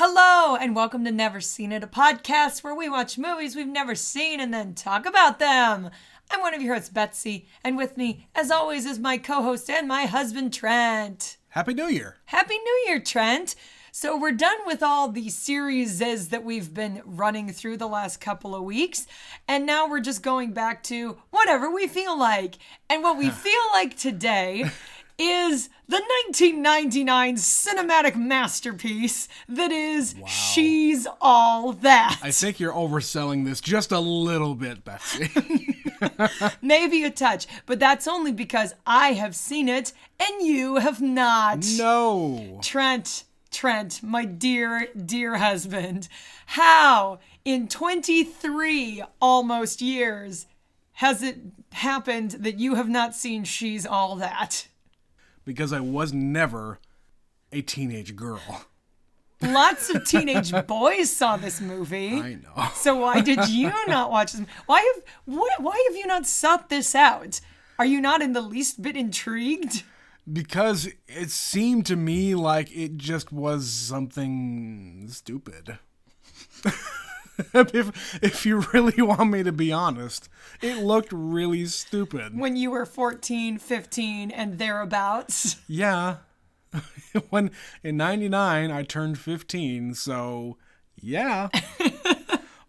Hello, and welcome to Never Seen It, a podcast where we watch movies we've never seen and then talk about them. I'm one of your hosts, Betsy, and with me, as always, is my co-host and my husband, Trent. Happy New Year. Happy New Year, Trent. So we're done with all the series that we've been running through the last couple of weeks, and now we're just going back to whatever we feel like. And what we feel like today is the 1999 cinematic masterpiece that is She's All That. I think you're overselling this just a little bit, Betsy. Maybe a touch, but that's only because I have seen it and you have not. No. Trent, my dear, dear husband, how in 23 almost years has it happened that you have not seen She's All That? Because I was never a teenage girl. Lots of teenage boys saw this movie. I know. So why did you not watch this? Why have you not sought this out? Are you not in the least bit intrigued? Because it seemed to me like it just was something stupid. If you really want me to be honest, it looked really stupid. When you were 14, 15, and thereabouts? Yeah. When in 99 I turned 15, so yeah.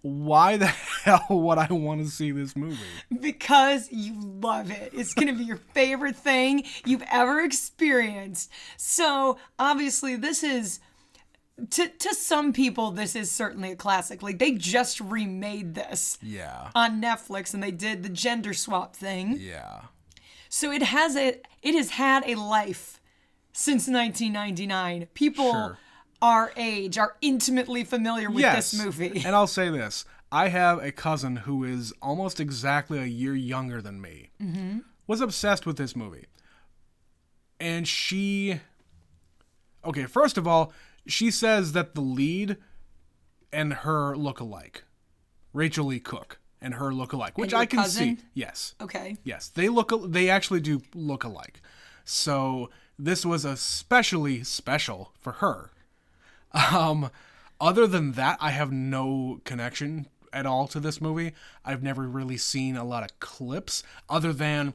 Why the hell would I want to see this movie? Because you love it. It's going to be your favorite thing you've ever experienced. So, obviously, this is, to some people, this is certainly a classic. Like, they just remade this on Netflix, and they did the gender swap thing. Yeah. So it has had a life since 1999. People our age are intimately familiar with this movie. And I'll say this. I have a cousin who is almost exactly a year younger than me. Mm-hmm. Was obsessed with this movie. And okay, first of all, she says that the lead and her look alike. Rachel Lee Cook and her look alike, which I can see. Yes. Okay. Yes, they actually do look alike. So this was especially special for her. Other than that, I have no connection at all to this movie. I've never really seen a lot of clips other than,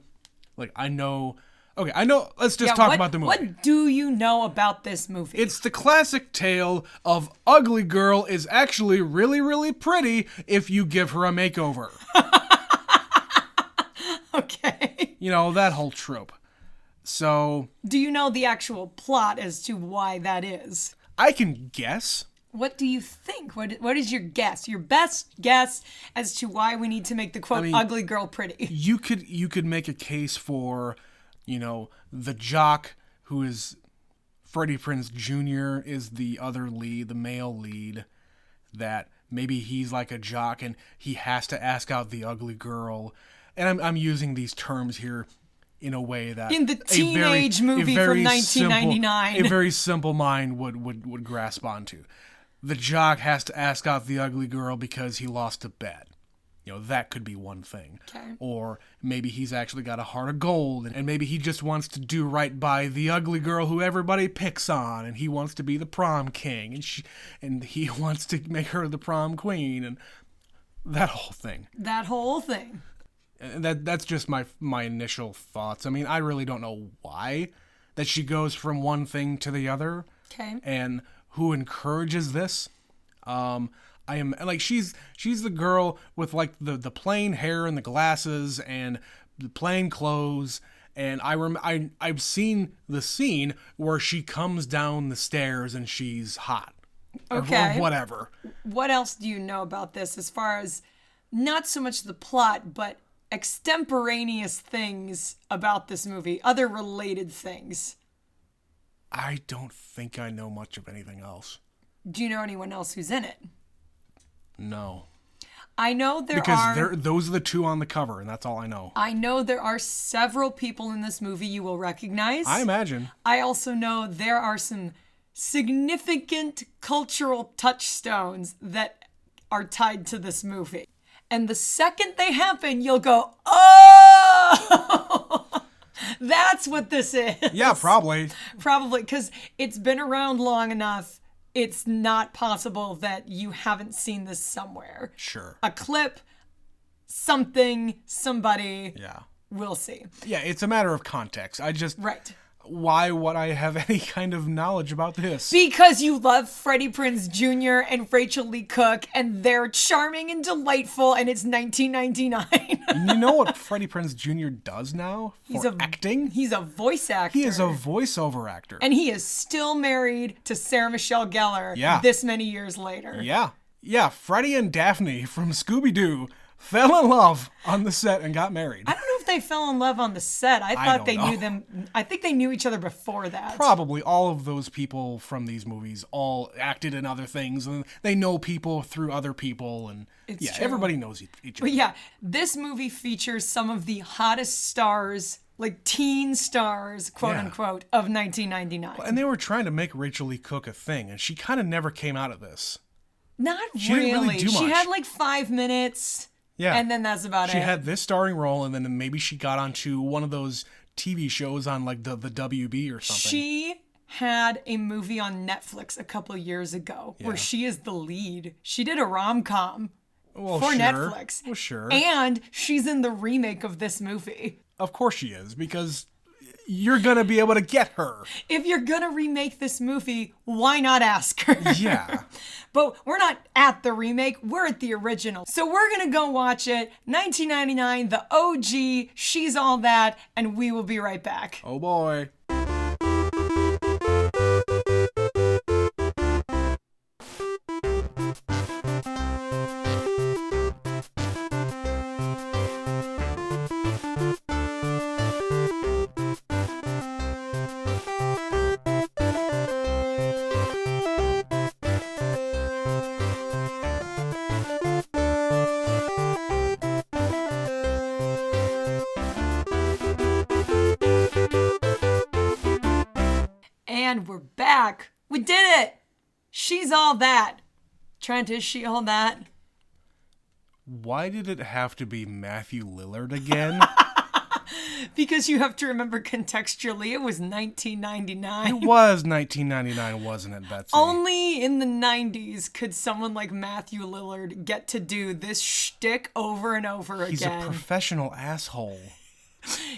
like, I know. Let's just talk about the movie. What do you know about this movie? It's the classic tale of ugly girl is actually really, really pretty if you give her a makeover. Okay. You know, that whole trope. So, do you know the actual plot as to why that is? I can guess. What do you think? What is your guess? Your best guess as to why we need to make the quote ugly girl pretty? You could make a case for, you know, the jock who is Freddie Prinze Jr. is the other lead, the male lead, that maybe he's like a jock and he has to ask out the ugly girl. And I'm using these terms here in a way that in the teenage movie from 1999, a very simple mind would grasp onto. The jock has to ask out the ugly girl because he lost a bet. You know, that could be one thing. Okay. Or maybe he's actually got a heart of gold, and maybe he just wants to do right by the ugly girl who everybody picks on, and he wants to be the prom king, and he wants to make her the prom queen, and that whole thing. And that's just my initial thoughts. I mean, I really don't know why that she goes from one thing to the other. Okay. And who encourages this. I am like she's the girl with like the plain hair and the glasses and the plain clothes, and I've seen the scene where she comes down the stairs and she's hot. Okay. Or whatever. What else do you know about this as far as not so much the plot, but extemporaneous things about this movie, other related things? I don't think I know much of anything else. Do you know anyone else who's in it? No. I know because those are the two on the cover, and that's all I know. I know there are several people in this movie you will recognize. I imagine. I also know there are some significant cultural touchstones that are tied to this movie. And the second they happen, you'll go, oh! That's what this is. Yeah, probably. Probably, because it's been around long enough it's not possible that you haven't seen this somewhere. Sure. A clip, something, somebody. Yeah. We'll see. Yeah, it's a matter of context. Right. Why would I have any kind of knowledge about this? Because you love Freddie Prinze Jr. and Rachel Lee Cook, and they're charming and delightful, and it's 1999. And you know what Freddie Prinze Jr. does now for acting? He's a voice actor. He is a voiceover actor. And he is still married to Sarah Michelle Gellar this many years later. Yeah. Yeah, Freddie and Daphne from Scooby-Doo fell in love on the set and got married. I don't know if they fell in love on the set. I thought they knew them. I think they knew each other before that. Probably all of those people from these movies all acted in other things, and they know people through other people, and It's true. everybody knows each other. But yeah, this movie features some of the hottest stars, like teen stars, quote unquote, of 1999. And they were trying to make Rachel Lee Cook a thing, and she kind of never came out of this. Not She didn't really do She much. had like 5 minutes. Yeah. And then that's about She it. had this starring role, and then maybe she got onto one of those TV shows on like the WB or something. She had a movie on Netflix a couple of years ago where she is the lead. She did a rom-com for Netflix. Well, sure. And she's in the remake of this movie. Of course she is, because you're going to be able to get her. If you're going to remake this movie, why not ask her? Yeah. But we're not at the remake, we're at the original. So we're gonna go watch it. 1999, the OG, She's All That, and we will be right back. Oh boy. And we're back. We did it. She's All That. Trent, is she all that? Why did it have to be Matthew Lillard again? Because you have to remember contextually, it was 1999. It was 1999, wasn't it, Betsy? Only in the 90s could someone like Matthew Lillard get to do this shtick over and over He's again. a professional asshole.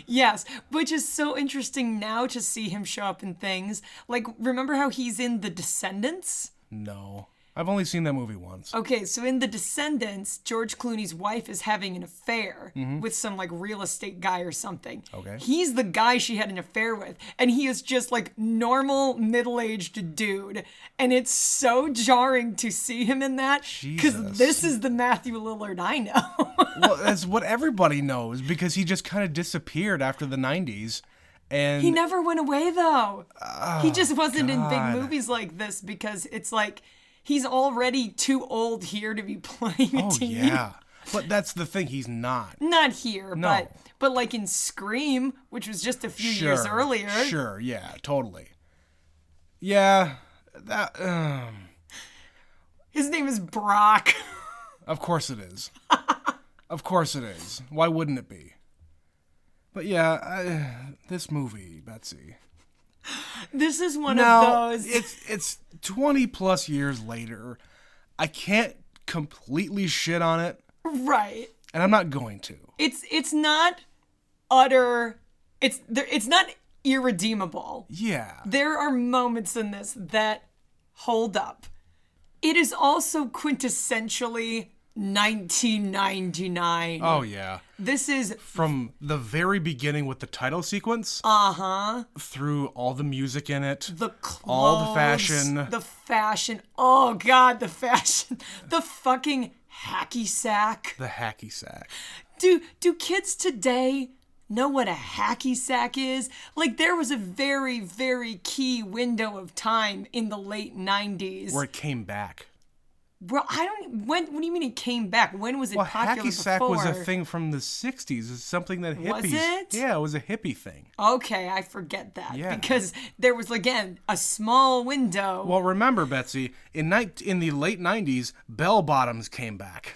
Yes, which is so interesting now to see him show up in things. Like, remember how he's in The Descendants? No. I've only seen that movie once. Okay, so in The Descendants, George Clooney's wife is having an affair with some like real estate guy or something. Okay. He's the guy she had an affair with, and he is just like normal middle-aged dude. And it's so jarring to see him in that because Jesus. this is the Matthew Lillard I know. Well, that's what everybody knows, because he just kind of disappeared after the 90s. And He never went away though. He just wasn't in big God. movies like this because it's like he's already too old here to be playing a Oh, teen. yeah. But that's the thing, he's not. Not here, No. but like in Scream, which was just a few years earlier. Sure, yeah, totally. Yeah, that, His name is Brock. of course it is. Of course it is. Why wouldn't it be? But yeah, this movie, Betsy. This is one No, of those. it's 20 plus years later. I can't completely shit on it, Right. and I'm not going to. It's not utter. It's not irredeemable. Yeah. There are moments in this that hold up. It is also quintessentially 1999. Oh yeah. This is From the very beginning with the title sequence through all the music in it, the clothes, all the fashion. The fashion. Oh god, the fashion. The fucking hacky sack. the hacky sack. Do kids today know what a hacky sack is? Like, there was a very, very key window of time in the late 90s. Where it came back. Well, what do you mean it came back? When was it Well, popular hacky sack before? was a thing from the 60s. It's something that hippies... Was it? Yeah, it was a hippie thing. Okay, I forget that. Yeah. Because there was, again, a small window. Well, remember, Betsy, in the late 90s, bell bottoms came back.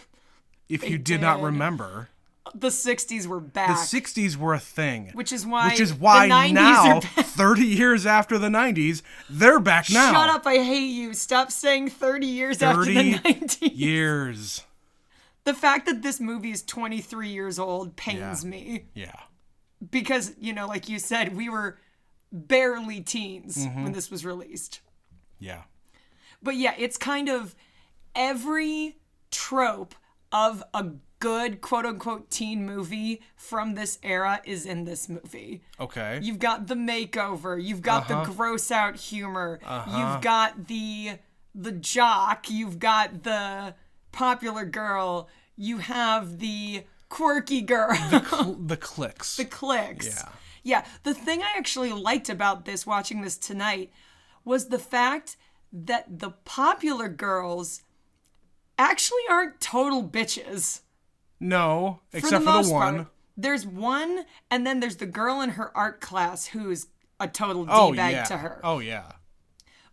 If you did not did. remember. the 60s were The back. 60s were a thing. Which is why the the 90s now, are back. 30 years after the 90s, they're back now. Shut up, I hate you. Stop saying 30 years after the 30 90s. years. The fact that this movie is 23 years old pains me. Yeah. Because, like you said, we were barely teens when this was released. Yeah. But yeah, it's kind of every trope of a good quote-unquote teen movie from this era is in this movie. Okay. You've got the makeover, you've got the gross out humor, you've got the jock, you've got the popular girl, you have the quirky girl. The clicks. The clicks. Yeah. Yeah. The thing I actually liked about this, watching this tonight, was the fact that the popular girls actually aren't total bitches. No, except for the one. Part. There's one, and then there's the girl in her art class who's a total Oh, D-bag yeah. to her. Oh, yeah.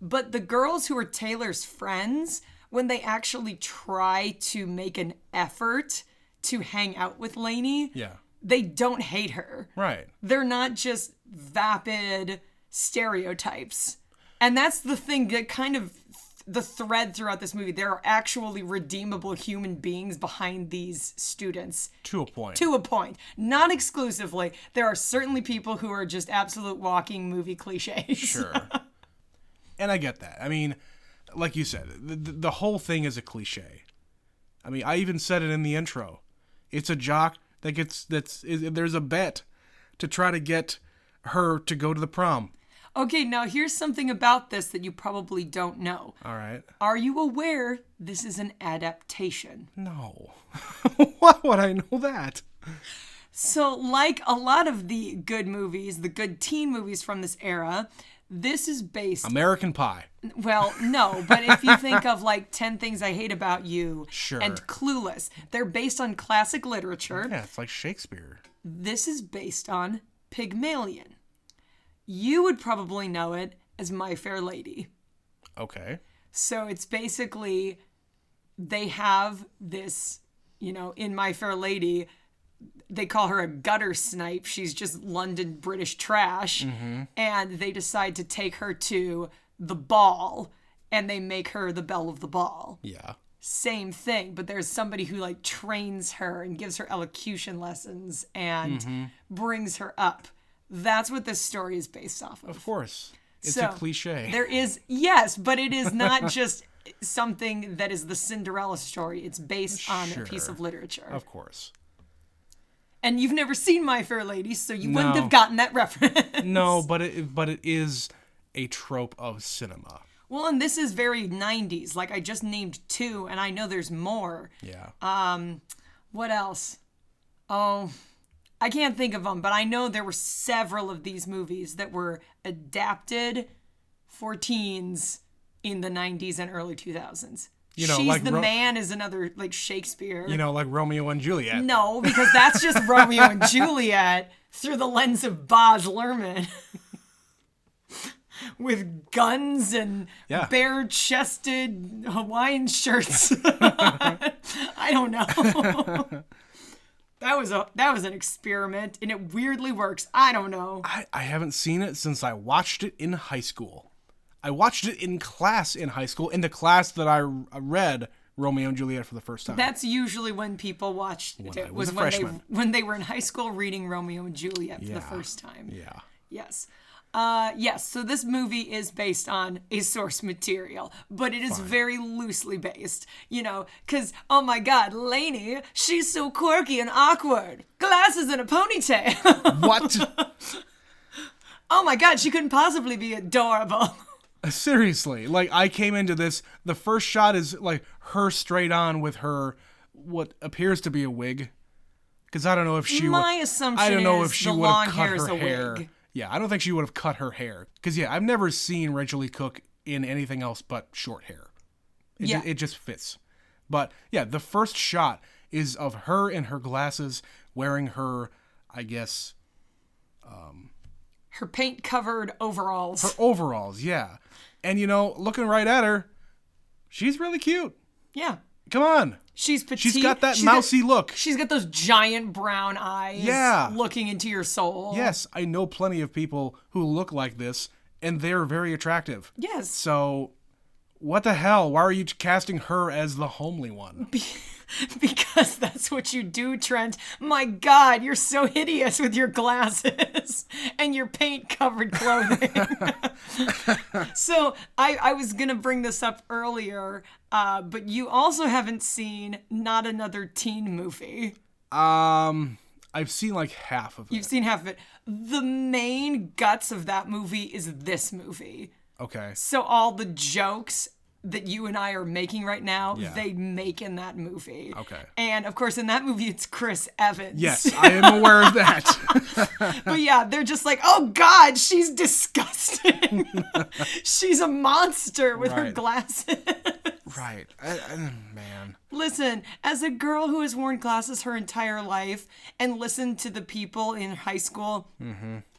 But the girls who are Taylor's friends, when they actually try to make an effort to hang out with Lainey, Yeah. they don't hate her. Right. They're not just vapid stereotypes. And that's the thing that kind of the thread throughout this movie. There are actually redeemable human beings behind these students. To a point. To a point. Not exclusively. There are certainly people who are just absolute walking movie cliches. Sure. And I get that. I mean, like you said, the whole thing is a cliche. I mean, I even said it in the intro. It's a jock there's a bet to try to get her to go to the prom. Okay, now here's something about this that you probably don't know. All right. Are you aware this is an adaptation? No. Why would I know that? So, like a lot of the good movies, the good teen movies from this era, this is based... American Pie. Well, no, but if you think of like 10 Things I Hate About You Sure. and Clueless, they're based on classic literature. Yeah, it's like Shakespeare. This is based on Pygmalion. You would probably know it as My Fair Lady. Okay. So it's basically, they have this, in My Fair Lady, they call her a gutter snipe. She's just London British trash. Mm-hmm. And they decide to take her to the ball, and they make her the belle of the ball. Yeah. Same thing, but there's somebody who like trains her and gives her elocution lessons and brings her up. That's what this story is based off of. Of course. It's So, a cliche. There is, yes, but it is not just something that is the Cinderella story. It's based on a piece Sure. of literature. Of course. And you've never seen My Fair Lady, so you wouldn't No. have gotten that reference. No, but it is a trope of cinema. Well, and this is very 90s. Like, I just named 2, and I know there's more. Yeah. What else? Oh, I can't think of them, but I know there were several of these movies that were adapted for teens in the 90s and early 2000s. You know, She's like the Man is another, like, Shakespeare. Like Romeo and Juliet. No, because that's just Romeo and Juliet through the lens of Baz Luhrmann. With guns and Yeah. bare-chested Hawaiian shirts. I don't know. That was an experiment, and it weirdly works. I don't know. I haven't seen it since I watched it in high school. I watched it in class in high school, in the class that I read Romeo and Juliet for the first time. That's usually when people watched When it. I was a when freshman. when they were in high school reading Romeo and Juliet for the Yeah. first time. Yeah. Yes. Yes, so this movie is based on a source material, but it is very loosely based, because, oh my god, Lainey, she's so quirky and awkward. Glasses and a ponytail. What? Oh my god, she couldn't possibly be adorable. Seriously, like I came into this, the first shot is like her straight on with her, what appears to be a wig. Because I don't know if she My would, assumption I don't know is if she the would long have cut hair is her a hair. wig. Yeah, I don't think she would have cut her hair. Because yeah, I've never seen Rachel Lee Cook in anything else but short hair. It just fits. But yeah, the first shot is of her in her glasses wearing her, I guess, Her paint-covered overalls. her overalls, yeah. And looking right at her, she's really cute. Yeah. Come on. She's petite. She's got that mousy look. She's got those giant brown eyes looking into your soul. Yes, I know plenty of people who look like this, and they're very attractive. Yes. So, what the hell? Why are you casting her as the homely one? Because that's what you do, Trent. My God, you're so hideous with your glasses and your paint-covered clothing. So I was going to bring this up earlier, but you also haven't seen Not Another Teen Movie. I've seen like half of it. You've seen half of it. The main guts of that movie is this movie. Okay. So all the jokes that you and I are making right now, Yeah. they make in that movie. Okay. And of course, in that movie, it's Chris Evans. Yes, I am aware of that. But yeah, they're just like, oh God, she's disgusting. She's a monster with her Right. glasses. Right. Man. Listen, as a girl who has worn glasses her entire life and listened to the people in high school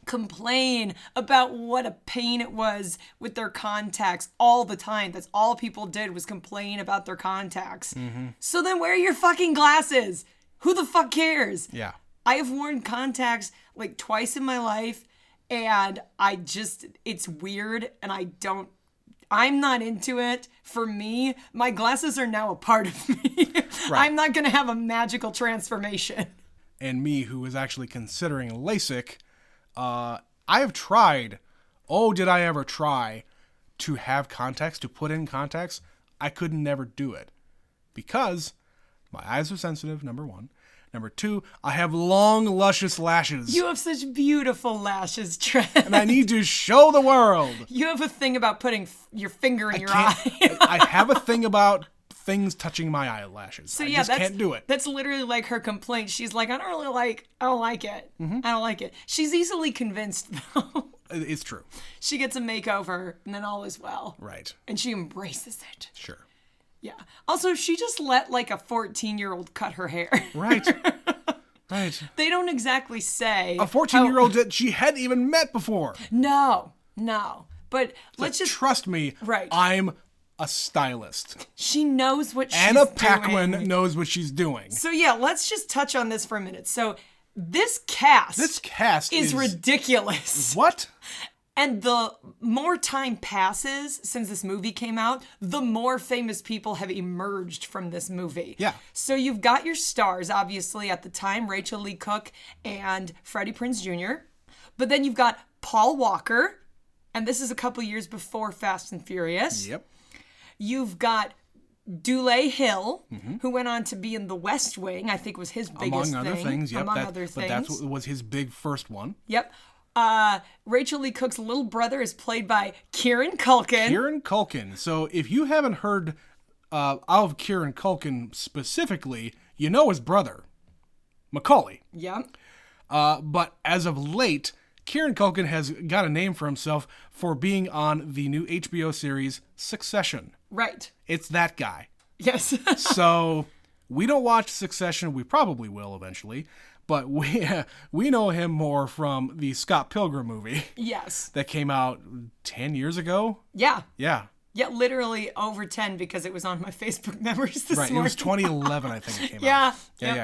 complain about what a pain it was with their contacts all the time. That's all people did was complain about their contacts. So then wear your fucking glasses. Who the fuck cares? Yeah. I have worn contacts like twice in my life, and it's weird, and I'm not into it. For me, my glasses are now a part of me. Right. I'm not going to have a magical transformation. And me, who is actually considering LASIK, I have tried. Oh, did I ever try to have contacts, to put in contacts? I could never do it because my eyes are sensitive, number one. Number two, I have long, luscious lashes. You have such beautiful lashes, Trent. And I need to show the world. You have a thing about putting your finger in your eye. I have a thing about things touching my eyelashes. So I yeah, just can't do it. That's literally like her complaint. She's like, I don't like it. Mm-hmm. I don't like it. She's easily convinced though. It's true. She gets a makeover and then all is well. Right. And she embraces it. Sure. Yeah. Also, she just let like a 14-year-old cut her hair. Right. Right. They don't exactly say A 14-year-old that she hadn't even met before. No. But let's just Trust me. Right. I'm a stylist. she knows what she's Anna doing. Paquin knows what she's doing. So yeah, let's just touch on this for a minute. So this cast is ridiculous. What? And the more time passes since this movie came out, the more famous people have emerged from this movie. Yeah. So you've got your stars, obviously, at the time, Rachel Lee Cook and Freddie Prinze Jr. But then you've got Paul Walker, and this is a couple years before Fast and Furious. Yep. You've got Dule Hill, who went on to be in The West Wing, I think was his biggest Among other thing. things, yep. Among other things. But that's what was his big first one. Yep. Rachel Lee Cook's little brother is played by Kieran Culkin. Kieran Culkin. So if you haven't heard of Kieran Culkin specifically, you know his brother, Macaulay. Yep. But as of late, Kieran Culkin has got a name for himself for being on the new HBO series Succession. Right. It's that guy. Yes. So we don't watch Succession. We probably will eventually. But we know him more from the Scott Pilgrim movie Yes. that came out 10 years ago. Yeah. Yeah. Yeah, literally over 10 because it was on my Facebook memories this Right. It morning. was 2011, I think it came Yeah. out. Yeah. Yep.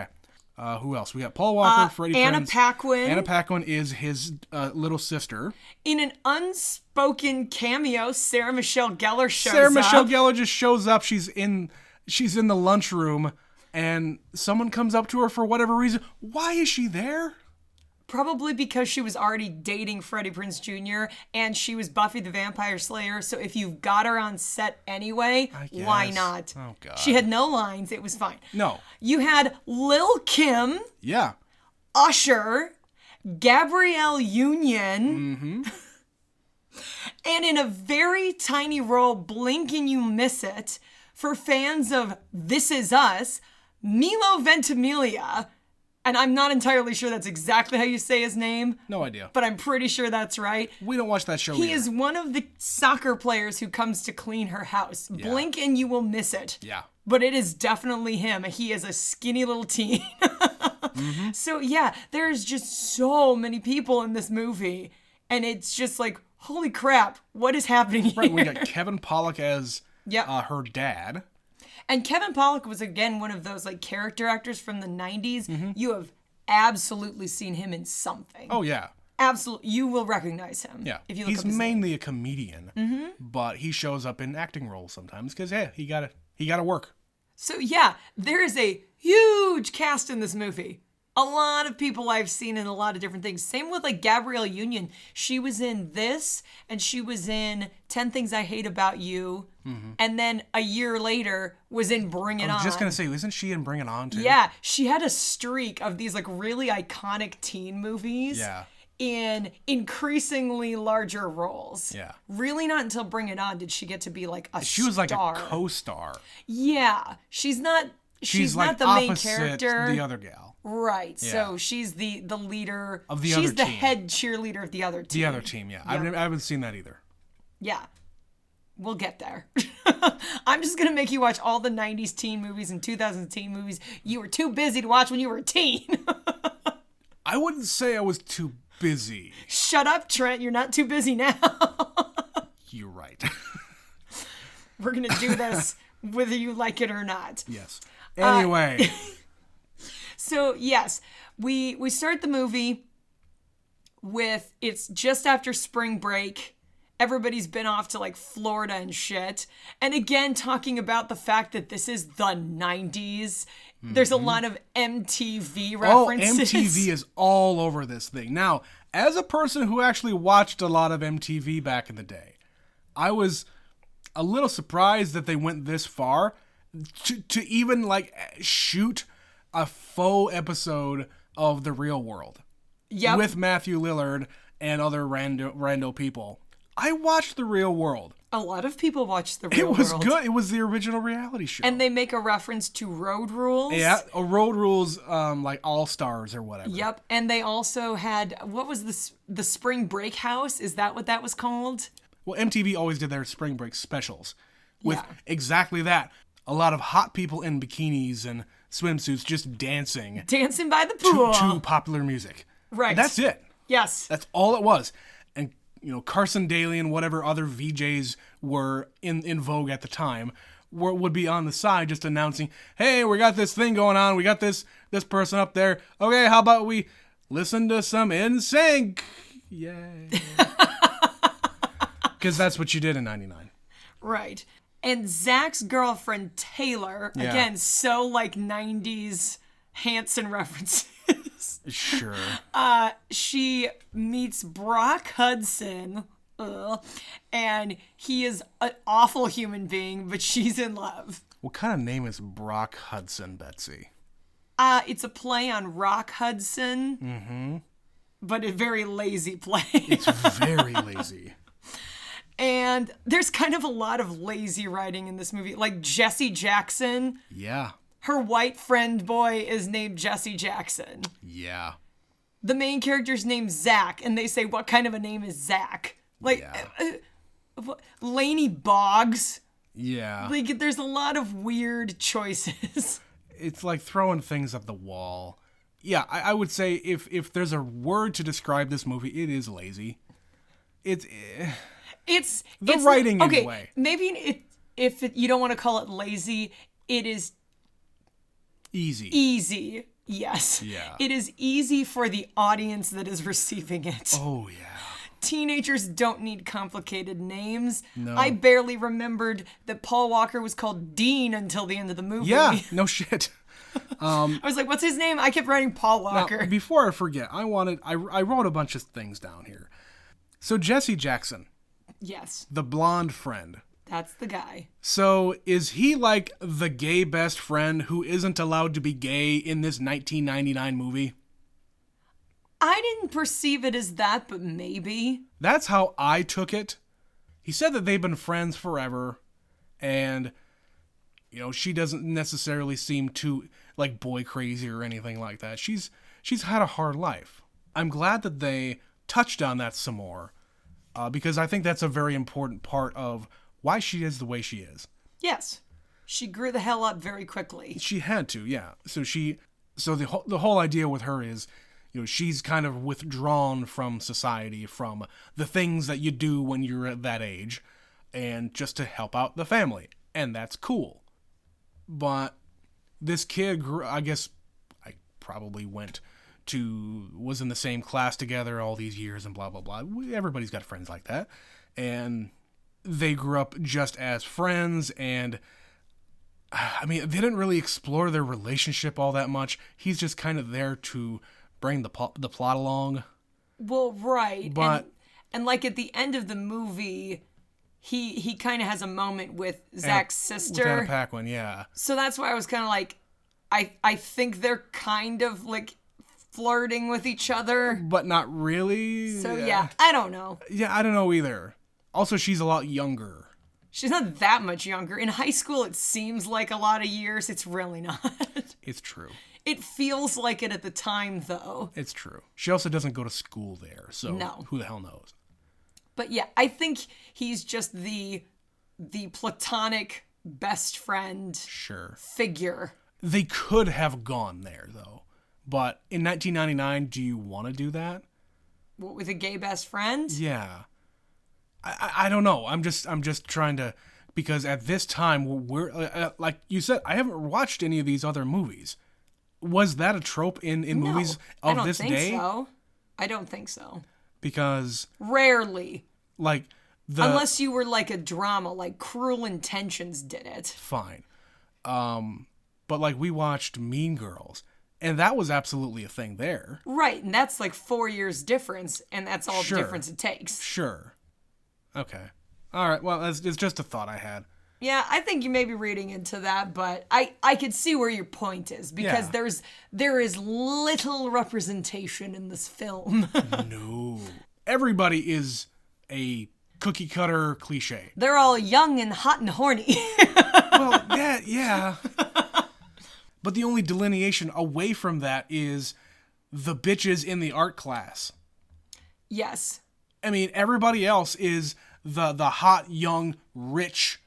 Yeah. Who else? We got Paul Walker, Freddie Anna Prinze. Paquin. Anna Paquin is his little sister. In an unspoken cameo, Sarah Michelle Gellar shows Sarah up. Michelle Gellar just shows up. She's in the lunchroom, and someone comes up to her for whatever reason. Why is she there? Probably because she was already dating Freddie Prinze Jr. and she was Buffy the Vampire Slayer. So if you've got her on set anyway, why guess. not? Oh, God. She had no lines. It was fine. No. You had Lil' Kim, Yeah. Usher, Gabrielle Union, and in a very tiny role, blink and you miss it, for fans of This Is Us, Milo Ventimiglia. And I'm not entirely sure that's exactly how you say his name, No idea. but I'm pretty sure that's right. We don't watch that show He either. is one of the soccer players who comes to clean her house. Blink and you will miss it. Yeah. But it is definitely him. He is a skinny little teen. So yeah, there's just so many people in this movie. And it's just like, holy crap, what is happening here? Right, we got Kevin Pollak as Yep. her dad. And Kevin Pollak was, again, one of those like character actors from the 90s. You have absolutely seen him in something. Oh, yeah. Absolutely. You will recognize him. Yeah. If you look He's up his name. mainly a comedian, but he shows up in acting roles sometimes because, hey, he gotta work. So, yeah, there is a huge cast in this movie. A lot of people I've seen in a lot of different things. Same with like Gabrielle Union. She was in this, and she was in 10 Things I Hate About You, and then a year later was in Bring It On. I was just gonna say, isn't she in Bring It On too? Yeah, she had a streak of these like really iconic teen movies. Yeah. In increasingly larger roles. Yeah. Really not until Bring It On did she get to be like a She was like star. a co-star. Yeah. She's not She's not like the main opposite character. the other gal. Right. Yeah. So she's the leader Of the she's other the team. head cheerleader of the other team. The other team, yeah. I haven't seen that either. Yeah. We'll get there. I'm just going to make you watch all the 90s teen movies and 2000s teen movies you were too busy to watch when you were a teen. I wouldn't say I was too busy. Shut up, Trent. You're not too busy now. You're right. We're going to do this whether you like it or not. Yes. Anyway. So, yes, we start the movie with it's just after spring break. Everybody's been off to like Florida and shit. And again, talking about the fact that this is the 90s. There's a lot of MTV references. Oh, MTV is all over this thing. Now, as a person who actually watched a lot of MTV back in the day, I was a little surprised that they went this far to even like shoot a faux episode of The Real World Yep. with Matthew Lillard and other rando people. I watched The Real World. A lot of people watch The Real It was World. good. It was the original reality show. And they make a reference to Road Rules. yeah, a Road Rules, like All Stars or whatever. Yep. And they also had, what was this? The Spring Break House? Is that what that was called? Well, MTV always did their spring break specials with Yeah. exactly that. A lot of hot people in bikinis and swimsuits just dancing Dancing by the pool. to popular music. Right. And that's it. Yes. That's all it was. And, Carson Daly and whatever other VJs were in vogue at the time would be on the side just announcing, hey, we got this thing going on. We got this person up there. Okay, how about we listen to some NSYNC? Yay. Because that's what you did in 99. Right. And Zach's girlfriend, Taylor, Yeah. again, so like 90s Hanson references. Sure. She meets Brock Hudson, and he is an awful human being, but she's in love. What kind of name is Brock Hudson, Betsy? It's a play on Rock Hudson, but a very lazy play. It's very lazy. And there's kind of a lot of lazy writing in this movie. Like Jesse Jackson, Yeah. her white friend boy is named Jesse Jackson. Yeah. The main character's named Zach, and they say, what kind of a name is Zach? Like, Yeah. Laney Boggs. Yeah. Like, there's a lot of weird choices. It's like throwing things at the wall. Yeah, I would say if there's a word to describe this movie, it is lazy. It's It's writing okay, anyway. Maybe you don't want to call it lazy, it is easy. easy. Yes. Yeah. It is easy for the audience that is receiving it. Oh, yeah. Teenagers don't need complicated names. No. I barely remembered that Paul Walker was called Dean until the end of the movie. Yeah, no shit. I was like, what's his name? I kept writing Paul Walker. Now, before I forget, I wrote a bunch of things down here. So Jesse Jackson, Yes, the blonde friend. that's the guy. So is he like the gay best friend who isn't allowed to be gay in this 1999 movie? I didn't perceive it as that, but maybe. That's how I took it. He said that they've been friends forever, and she doesn't necessarily seem too like boy crazy or anything like that. She's had a hard life. I'm glad that they touched on that some more, because I think that's a very important part of why she is the way she is. Yes. She grew the hell up very quickly. She had to, yeah. So the whole idea with her is, she's kind of withdrawn from society, from the things that you do when you're at that age, and just to help out the family. And that's cool. But this kid grew, I guess I probably was in the same class together all these years and blah, blah, blah. Everybody's got friends like that. And they grew up just as friends, and I mean, they didn't really explore their relationship all that much. He's just kind of there to bring the plot along. Well, right. But and like at the end of the movie, he kind of has a moment with Zach's sister. With Anna Paquin, yeah. So that's why I was kind of like, I think they're kind of like flirting with each other. But not really. So yeah, I don't know. Yeah, I don't know either. Also, she's a lot younger. She's not that much younger. In high school, it seems like a lot of years. It's really not. It's true. It feels like it at the time, though. It's true. She also doesn't go to school there, so No. who the hell knows? But yeah, I think he's just the platonic best friend Sure. figure. They could have gone there, though. But in 1999, do you want to do that? What, with a gay best friend? Yeah. I don't know. I'm just trying to, because at this time we're like you said, I haven't watched any of these other movies. Was that a trope in movies of this day? I don't think so. Because Rarely. like Unless you were like a drama, like Cruel Intentions did it. fine. But like we watched Mean Girls, and that was absolutely a thing there. Right, and that's like 4 years difference, and that's all Sure. the difference it takes. Sure. Okay. All right. Well, it's just a thought I had. Yeah, I think you may be reading into that, but I could see where your point is, because Yeah. there is little representation in this film. No. Everybody is a cookie cutter cliche. They're all young and hot and horny. Well, yeah. But the only delineation away from that is the bitches in the art class. Yes. I mean, everybody else is the hot, young, rich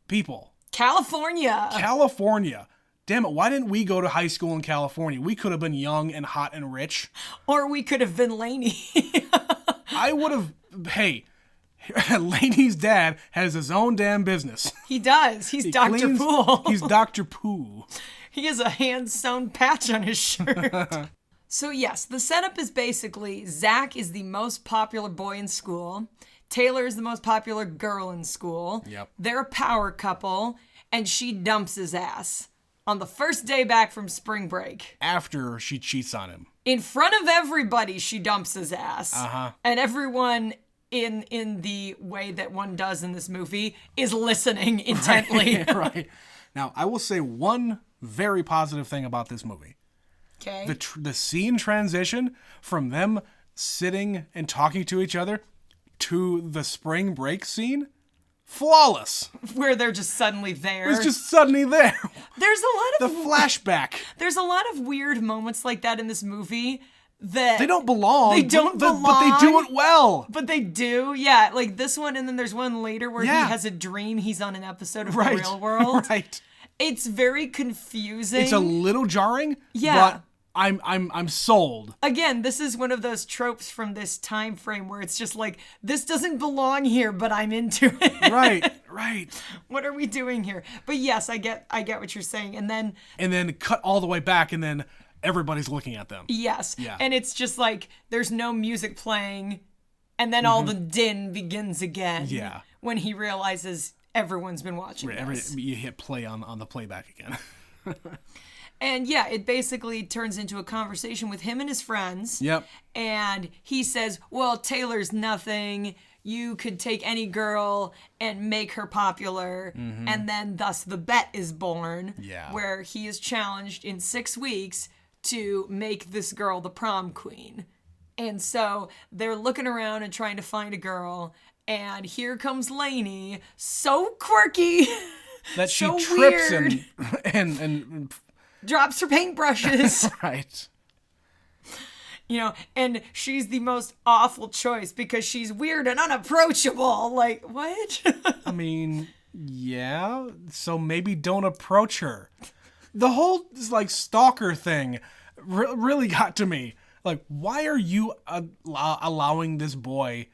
people. California. California. Damn it, why didn't we go to high school in California? We could have been young and hot and rich. Or we could have been Laney. I would have, hey, Laney's dad has his own damn business. He does. He's Dr. Cleans- Poole. He's Dr. Pooh. He has a hand-sewn patch on his shirt. So yes, the setup is basically Zach is the most popular boy in school. Taylor is the most popular girl in school. Yep. They're a power couple, and she dumps his ass on the first day back from spring break. After she cheats on him. In front of everybody, she dumps his ass. Uh-huh. And everyone in the way that one does in this movie is listening intently. Right. Now, I will say one very positive thing about this movie. Okay. The scene transition from them sitting and talking to each other to the spring break scene, flawless. Where they're just suddenly there. It's just suddenly there. There's a The lot of flashback. There's a lot of weird moments like that in this movie that They don't belong. They don't but they do belong. it well. But they do, yeah. Like this one, and then there's one later where Yeah. he has a dream. He's on an episode of Right. The Real World. Right. It's very confusing. It's a little jarring. Yeah. But I'm sold. Again, this is one of those tropes from this time frame where it's just like, this doesn't belong here, but I'm into it. Right. What are we doing here? But yes, I get what you're saying. And then Cut all the way back, and then everybody's looking at them. yes. Yeah. And it's just like there's no music playing, and then all the din begins again. Mm-hmm. Yeah. When he realizes everyone's been watching this. You hit play on the playback again. And yeah, it basically turns into a conversation with him and his friends. Yep. And he says, well, Taylor's nothing. You could take any girl and make her popular. And then thus the bet is born. Yeah. Where he is challenged in 6 weeks to make this girl the prom queen. And so they're looking around and trying to find a girl. And here comes Lainey, so quirky. That she So trips weird. and Drops her paintbrushes. right. And she's the most awful choice because she's weird and unapproachable. Like, what? I mean, yeah. So maybe don't approach her. The whole like stalker thing really got to me. Like, why are you allowing this boy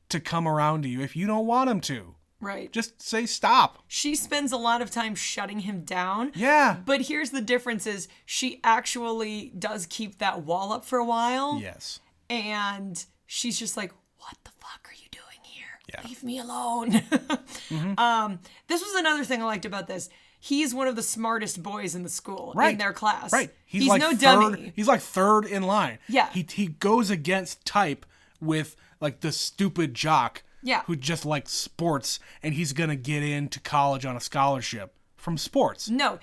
to come around to you if you don't want him to? Right. Just say stop. She spends a lot of time shutting him down. Yeah. But here's the difference is she actually does keep that wall up for a while. Yes. And she's just like, what the fuck are you doing here? Yeah. Leave me alone. This was another thing I liked about this. He's one of the smartest boys in the school, in their class. Right. He's like no third, dummy. He's like third in line. Yeah. He goes against type with like the stupid jock who just likes sports, and he's going to get into college on a scholarship from sports. No.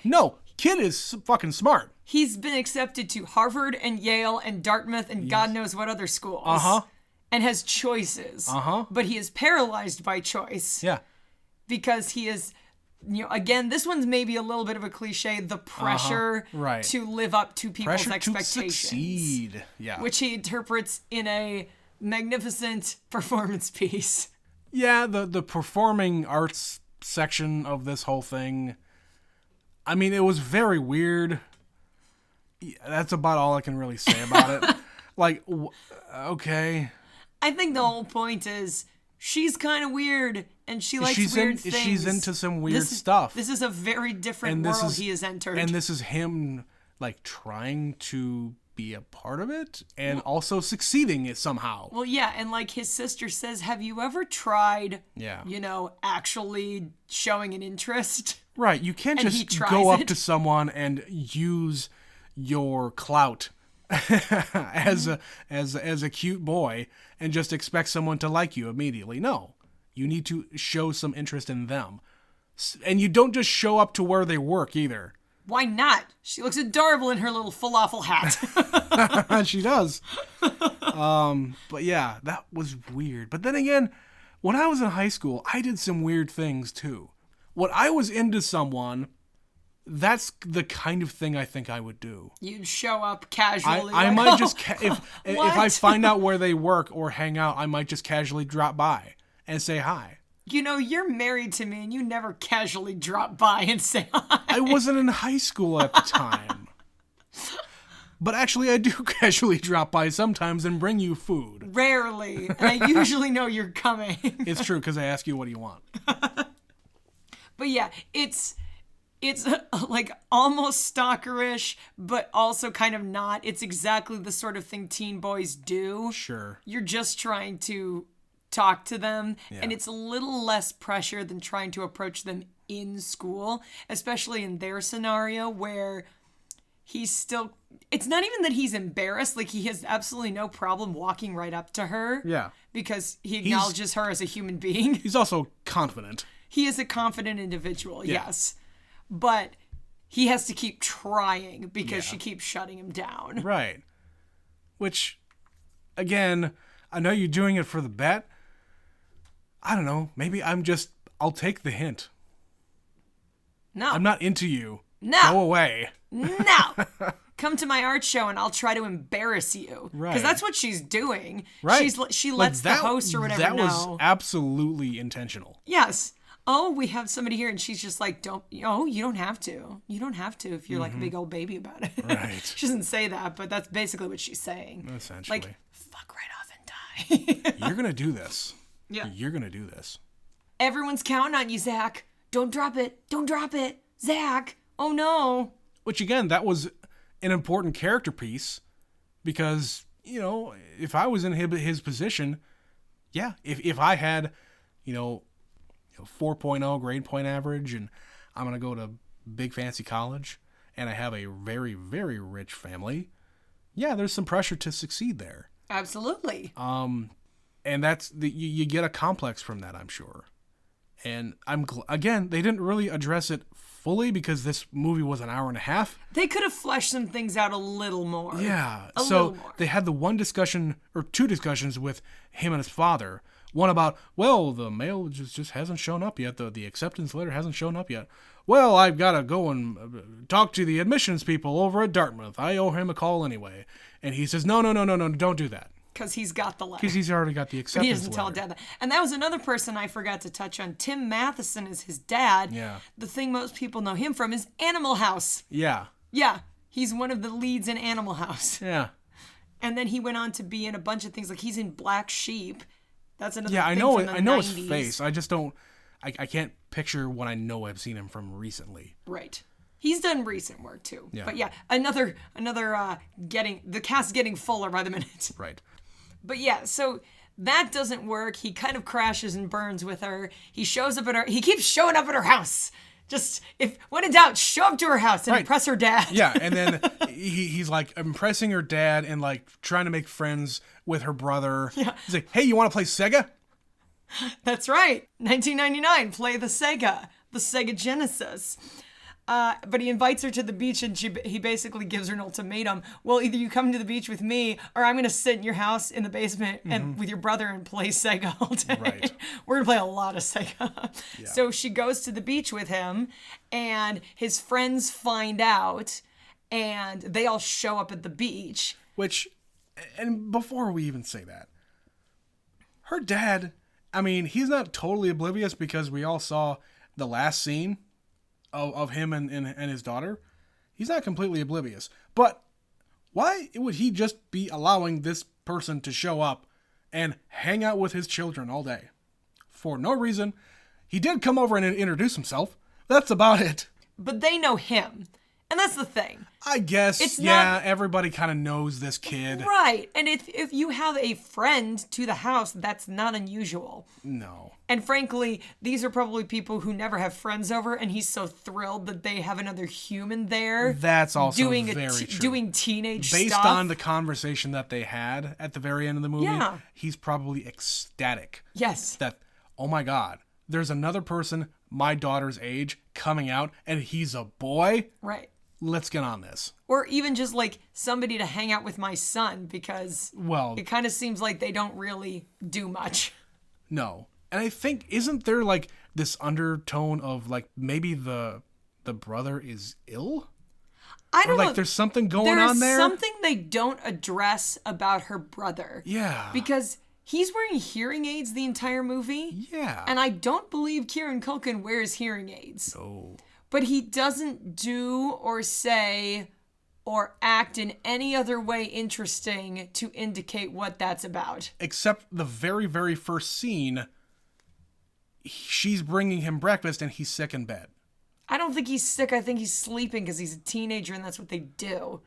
Kid is fucking smart. He's been accepted to Harvard and Yale and Dartmouth and God knows what other schools. And has choices. But he is paralyzed by choice. Yeah. Because he is, again, this one's maybe a little bit of a cliche, the pressure to live up to people's expectations. To succeed. Yeah. Which he interprets in a magnificent performance piece. Yeah, the performing arts section of this whole thing, I mean, it was very weird. That's about all I can really say about it. Like, okay. I think the whole point is she's kind of weird and she likes weird things. She's into some weird stuff. This is a very different world he has entered. And this is him, like, trying to be a part of it and also succeeding it somehow. Well, yeah, and like his sister says, have you ever tried, Yeah. actually showing an interest? Right, you can't just go up to someone and use your clout as a cute boy and just expect someone to like you immediately. No, you need to show some interest in them. And you don't just show up to where they work either. Why not? She looks adorable in her little falafel hat. She does. But yeah, that was weird. But then again, when I was in high school, I did some weird things too. When I was into someone, that's the kind of thing I think I would do. You'd show up casually. I might just if I find out where they work or hang out, I might just casually drop by and say hi. You're married to me and you never casually drop by and say hi. I wasn't in high school at the time. But actually, I do casually drop by sometimes and bring you food. Rarely. And I usually know you're coming. It's true, because I ask you, what do you want? But yeah, it's like almost stalkerish, but also kind of not. It's exactly the sort of thing teen boys do. Sure. You're just trying to talk to them, and it's a little less pressure than trying to approach them in school, especially in their scenario where he's still, it's not even that he's embarrassed, like he has absolutely no problem walking right up to her. Yeah. Because he acknowledges her as a human being. He's also confident. He is a confident individual, yes. But he has to keep trying because she keeps shutting him down. Right. Which, again, I know you're doing it for the bet. I don't know. Maybe I'll take the hint. No. I'm not into you. No. Go away. No. Come to my art show and I'll try to embarrass you. Right. Because that's what she's doing. Right. She lets the host or whatever know. That was absolutely intentional. Yes. Oh, we have somebody here, and she's just like, you don't have to. You don't have to if you're like a big old baby about it. Right. She doesn't say that, but that's basically what she's saying. Essentially. Like, fuck right off and die. You're going to do this. Yeah. You're going to do this. Everyone's counting on you, Zach. Don't drop it. Don't drop it. Zach. Oh, no. Which, again, that was an important character piece because, if I was in his position, if I had, 4.0 grade point average and I'm going to go to big fancy college and I have a very, very rich family, there's some pressure to succeed there. Absolutely. And that's you get a complex from that, I'm sure. And again, they didn't really address it fully because this movie was an hour and a half. They could have fleshed some things out a little more. Yeah. A little more. They had the one discussion or two discussions with him and his father. One about, the mail just hasn't shown up yet. The acceptance letter hasn't shown up yet. Well, I've got to go and talk to the admissions people over at Dartmouth. I owe him a call anyway. And he says, no, don't do that. Because he's got the letter. Because he's already got the acceptance He doesn't letter. tell Dad that. And that was another person I forgot to touch on. Tim Matheson is his dad. Yeah. The thing most people know him from is Animal House. Yeah. Yeah. He's one of the leads in Animal House. Yeah. And then he went on to be in a bunch of things. Like he's in Black Sheep. That's another thing from the I know 90s. his face. I just don't. I can't picture what I know I've seen him from recently. Right. He's done recent work too. Yeah. But yeah, another the cast getting fuller by the minute. Right. But yeah, so that doesn't work. He kind of crashes and burns with her. He keeps showing up at her house. Just when in doubt, show up to her house and impress her dad. Yeah, and then he's like impressing her dad and like trying to make friends with her brother. Yeah. He's like, "Hey, you want to play Sega?" That's right. 1999, play the Sega Genesis. But he invites her to the beach, and he basically gives her an ultimatum. Well, either you come to the beach with me, or I'm going to sit in your house in the basement and with your brother and play Sega all day. Right. We're going to play a lot of Sega. Yeah. So she goes to the beach with him, and his friends find out, and they all show up at the beach. And before we even say that, her dad, I mean, he's not totally oblivious because we all saw the last scene of him and his daughter. He's not completely oblivious. But why would he just be allowing this person to show up and hang out with his children all day? For no reason. He did come over and introduce himself. That's about it. But they know him. And that's the thing. I guess, everybody kind of knows this kid. Right. And if you have a friend to the house, that's not unusual. No. And frankly, these are probably people who never have friends over, and he's so thrilled that they have another human there. That's also doing very true. Doing teenage stuff. Based on the conversation that they had at the very end of the movie, yeah. He's probably ecstatic. Yes. That, oh my God, there's another person my daughter's age coming out, and he's a boy? Right. Let's get on this. Or even just like somebody to hang out with my son, because it kind of seems like they don't really do much. No. And I think, isn't there like this undertone of like maybe the brother is ill? I don't know. Like there's something going on there? There's something they don't address about her brother. Yeah. Because he's wearing hearing aids the entire movie. Yeah. And I don't believe Kieran Culkin wears hearing aids. No. But he doesn't do or say or act in any other way interesting to indicate what that's about. Except the very, very first scene, she's bringing him breakfast and he's sick in bed. I don't think he's sick. I think he's sleeping because he's a teenager and that's what they do.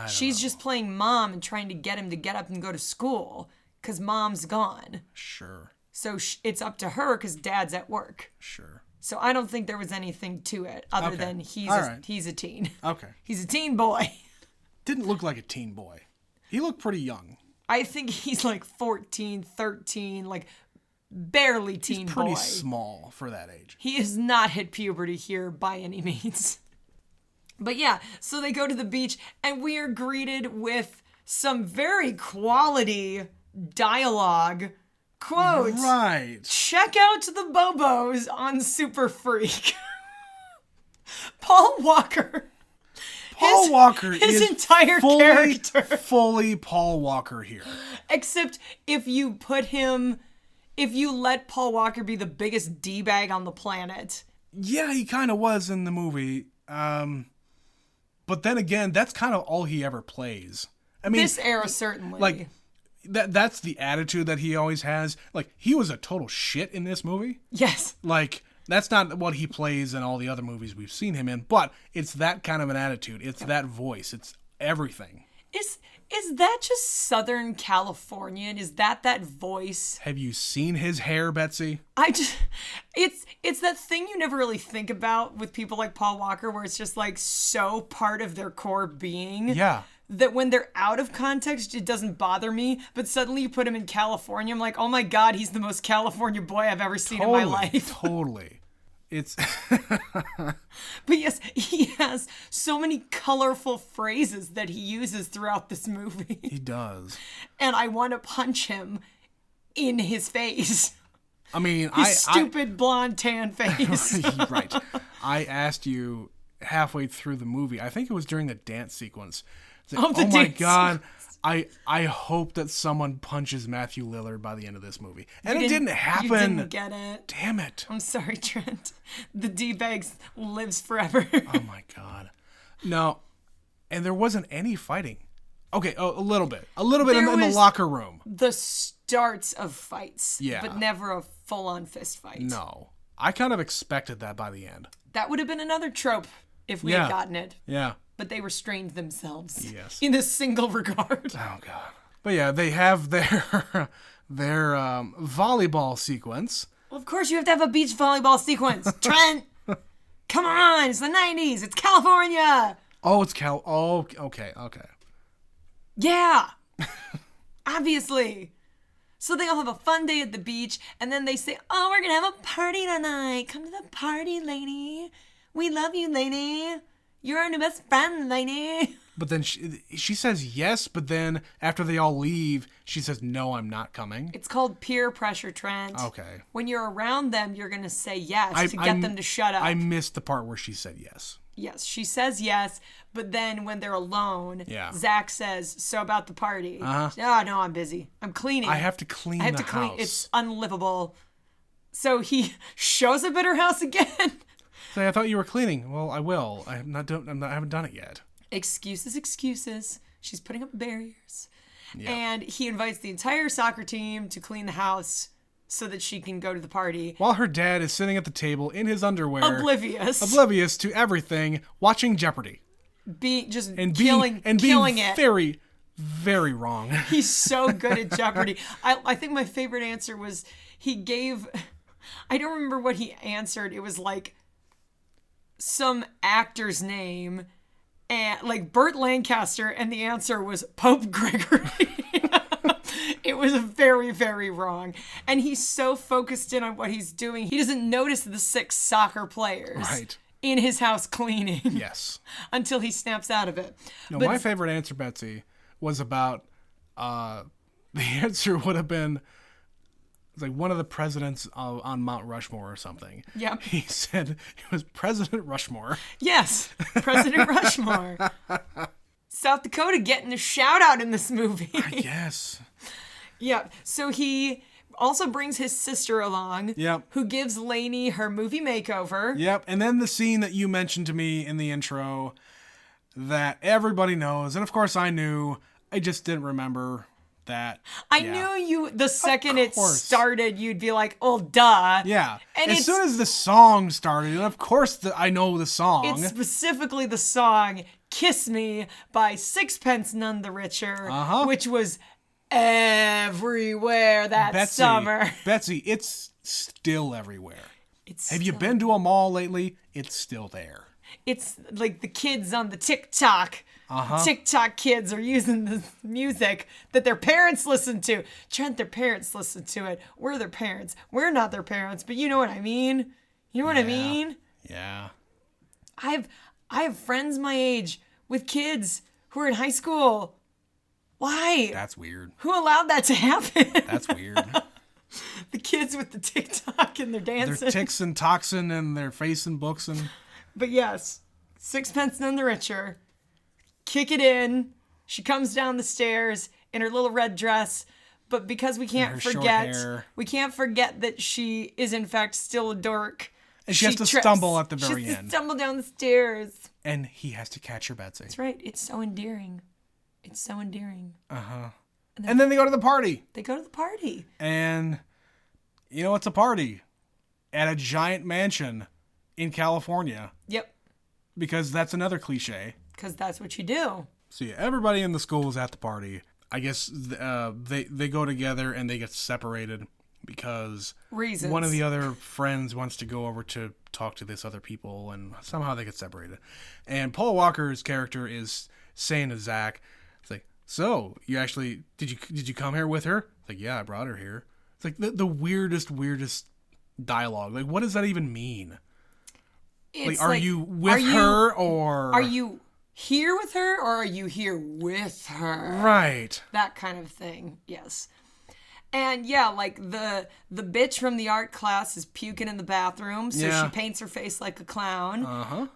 She's just playing mom and trying to get him to get up and go to school because mom's gone. Sure. So it's up to her because dad's at work. Sure. So I don't think there was anything to it other than he's a teen. Okay. He's a teen boy. Didn't look like a teen boy. He looked pretty young. I think he's like 14, 13, like barely teen boy. He's pretty small for that age. He has not hit puberty here by any means. But yeah, so they go to the beach and we are greeted with some very quality dialogue. Quote, right. Check out the Bobos on Super Freak. Paul Walker. Paul Walker his is entire character. Fully Paul Walker here. Except if you let Paul Walker be the biggest D-bag on the planet. Yeah, he kind of was in the movie. But then again, that's kind of all he ever plays. I mean, this era certainly. Like, that's the attitude that he always has. Like, he was a total shit in this movie. Yes. Like, that's not what he plays in all the other movies we've seen him in, but it's that kind of an attitude. It's that voice. It's everything. Is that just Southern Californian? Is that voice? Have you seen his hair, Betsy? It's that thing you never really think about with people like Paul Walker, where it's just like so part of their core being. Yeah. That when they're out of context, it doesn't bother me. But suddenly you put him in California, I'm like, oh my God, he's the most California boy I've ever seen in my life. Totally. It's. But yes, he has so many colorful phrases that he uses throughout this movie. He does. And I want to punch him in his face. I mean, his stupid blonde tan face. Right. I asked you halfway through the movie, I think it was during the dance sequence. Like, oh my God, I hope that someone punches Matthew Lillard by the end of this movie. And it didn't happen. You didn't get it. Damn it. I'm sorry, Trent. The D-Bags lives forever. Oh my God. No, and there wasn't any fighting. Okay, a little bit. A little bit in the locker room. The starts of fights. Yeah. But never a full-on fist fight. No. I kind of expected that by the end. That would have been another trope if we Yeah. had gotten it. Yeah. But they restrained themselves. Yes. In a single regard. Oh god. But yeah, they have their volleyball sequence. Well, of course you have to have a beach volleyball sequence. Trent! Come on! It's the 90s! It's California! Oh, it's Oh, okay. Yeah! Obviously. So they all have a fun day at the beach, and then they say, oh, we're gonna have a party tonight. Come to the party, lady. We love you, lady. You're our new best friend, lady. But then she says yes, but then after they all leave, she says, no, I'm not coming. It's called peer pressure, Trent. Okay. When you're around them, you're gonna say yes to get them to shut up. I missed the part where she said yes. Yes, she says yes, but then when they're alone, Zach says, so about the party. Oh, no, I'm busy. I'm cleaning. I have to clean the house. It's unlivable. So he shows up at her house again. Say, I thought you were cleaning. Well, I will. I haven't done it yet. Excuses. She's putting up barriers. Yep. And he invites the entire soccer team to clean the house so that she can go to the party. While her dad is sitting at the table in his underwear. Oblivious to everything, watching Jeopardy. Killing being it. Very, very wrong. He's so good at Jeopardy. I think my favorite answer was he gave... I don't remember what he answered. It was like some actor's name, and like Burt Lancaster, and the answer was Pope Gregory. It was very, very wrong. And he's so focused in on what he's doing, he doesn't notice the 6 soccer players in his house cleaning. Yes. Until he snaps out of it. No, my favorite answer, Betsy, was about, the answer would have been, like one of the presidents on Mount Rushmore or something. Yeah. He said it was President Rushmore. Yes, President Rushmore. South Dakota getting a shout out in this movie. I guess. Yeah. So he also brings his sister along. Yep. Who gives Lainey her movie makeover. Yep. And then the scene that you mentioned to me in the intro that everybody knows, and of course I knew, I just didn't remember that. I knew you, the second it started, you'd be like, oh, duh. Yeah. And as soon as the song started, and of course I know the song. It's specifically the song Kiss Me by Sixpence None the Richer, which was everywhere that summer. Betsy, it's still everywhere. Have you been to a mall lately? It's still there. It's like the kids on the TikTok. TikTok kids are using the music that their parents listen to. Trent, their parents listen to it. We're their parents. We're not their parents, but you know what I mean? You know what I mean? Yeah. I have friends my age with kids who are in high school. Why? That's weird. Who allowed that to happen? That's weird. The kids with the TikTok and their dancing. Their ticks and toxin and their face and books and... But yes, Sixpence None the Richer. Kick it in. She comes down the stairs in her little red dress, but because we can't forget that she is in fact still a dork. And she has to stumble at the very end. She has to stumble down the stairs. And he has to catch her, Betsy. That's right. It's so endearing. It's so endearing. And then they go to the party. They go to the party. And, you know, it's a party at a giant mansion in California. Yep. Because that's another cliche. Because that's what you do. So yeah, everybody in the school is at the party. I guess they go together and they get separated because reasons. One of the other friends wants to go over to talk to this other people, and somehow they get separated. And Paul Walker's character is saying to Zach, it's like, so you actually did you come here with her? It's like, yeah, I brought her here. It's like the weirdest dialogue. Like, what does that even mean? It's like, are you with her, or are you here with her, or are you here with her? Right. That kind of thing. Yes. And yeah, like the bitch from the art class is puking in the bathroom, so she paints her face like a clown.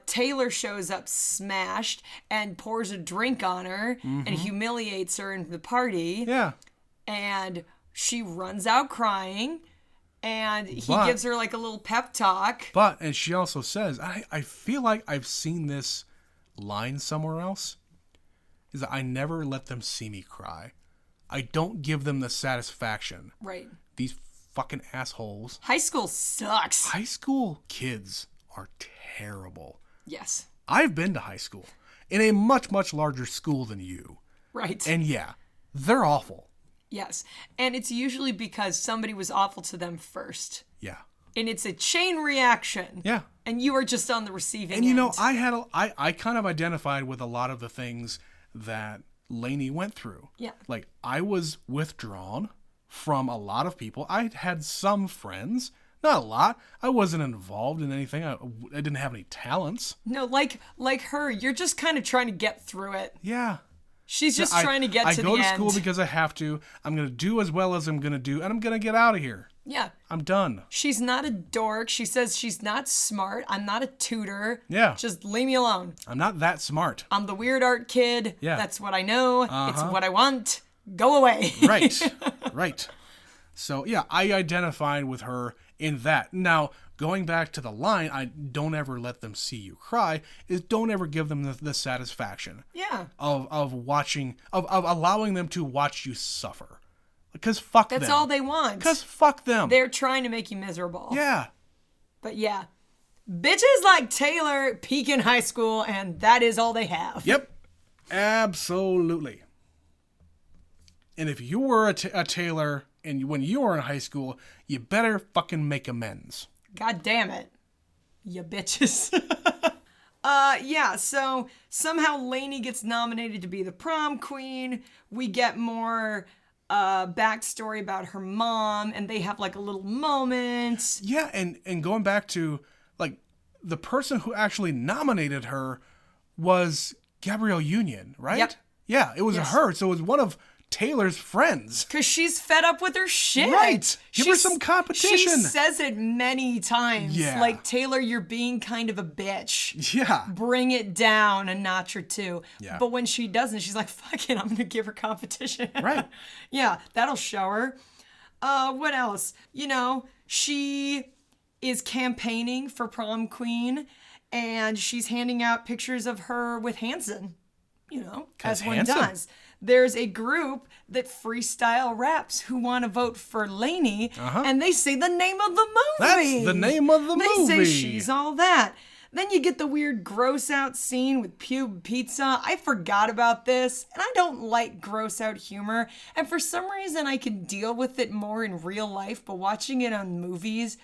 Taylor shows up smashed and pours a drink on her and humiliates her in the party. Yeah. And she runs out crying. And he gives her like a little pep talk. And she also says, I feel like I've seen this line somewhere else. Is that I never let them see me cry. I don't give them the satisfaction. Right. These fucking assholes. High school sucks. High school kids are terrible. Yes. I've been to high school in a much, much larger school than you. Right. And yeah, they're awful. Yes. And it's usually because somebody was awful to them first. Yeah. And it's a chain reaction. Yeah. And you are just on the receiving And you know, end. I kind of identified with a lot of the things that Lainey went through. Yeah. Like, I was withdrawn from a lot of people. I had some friends, not a lot. I wasn't involved in anything. I didn't have any talents. No, like her, you're just kind of trying to get through it. Yeah. She's just trying to get to the end. I go to school because I have to. I'm going to do as well as I'm going to do, and I'm going to get out of here. Yeah. I'm done. She's not a dork. She says she's not smart. I'm not a tutor. Yeah. Just leave me alone. I'm not that smart. I'm the weird art kid. Yeah. That's what I know. It's what I want. Go away. Right. Right. So, yeah, I identified with her in that. Now, going back to the line, I don't ever let them see you cry, is don't ever give them the satisfaction Yeah. of watching, of allowing them to watch you suffer. Because fuck them. That's all they want. Because fuck them. They're trying to make you miserable. Yeah. But yeah. Bitches like Taylor peak in high school, and that is all they have. Yep. Absolutely. And if you were a Taylor and when you were in high school, you better fucking make amends. God damn it. You bitches. Yeah, so somehow Lainey gets nominated to be the prom queen. We get more backstory about her mom, and they have like a little moment. Yeah, and going back to, like, the person who actually nominated her was Gabrielle Union, right? Yep. Yeah, it was her. So it was one of Taylor's friends. Because she's fed up with her shit. Right. Give her some competition. She says it many times. Yeah. Like, Taylor, you're being kind of a bitch. Yeah. Bring it down a notch or two. Yeah. But when she doesn't, she's like, fuck it, I'm going to give her competition. Right. Yeah, that'll show her. What else? You know, she is campaigning for prom queen, and she's handing out pictures of her with Hanson. You know, as one Hanson. does. There's a group that freestyle raps who want to vote for Lainey, and they say the name of the movie. That's the name of the movie. They say she's all that. Then you get the weird gross out scene with pube pizza. I forgot about this, and I don't like gross out humor. And for some reason, I can deal with it more in real life, but watching it on movies,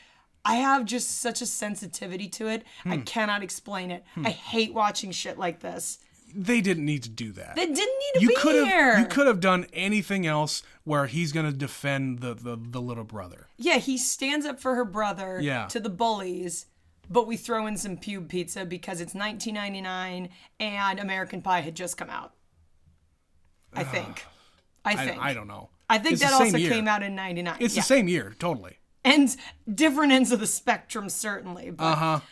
I have just such a sensitivity to it. I cannot explain it. I hate watching shit like this. They didn't need to do that. They didn't need to be here. You could have done anything else where he's going to defend the little brother. Yeah, he stands up for her brother Yeah. to the bullies, but we throw in some pube pizza because it's 1999 and American Pie had just come out. I think. I don't know. I think It's that the same also year. came out in 99. It's Yeah. the same year, totally. And different ends of the spectrum, certainly. But,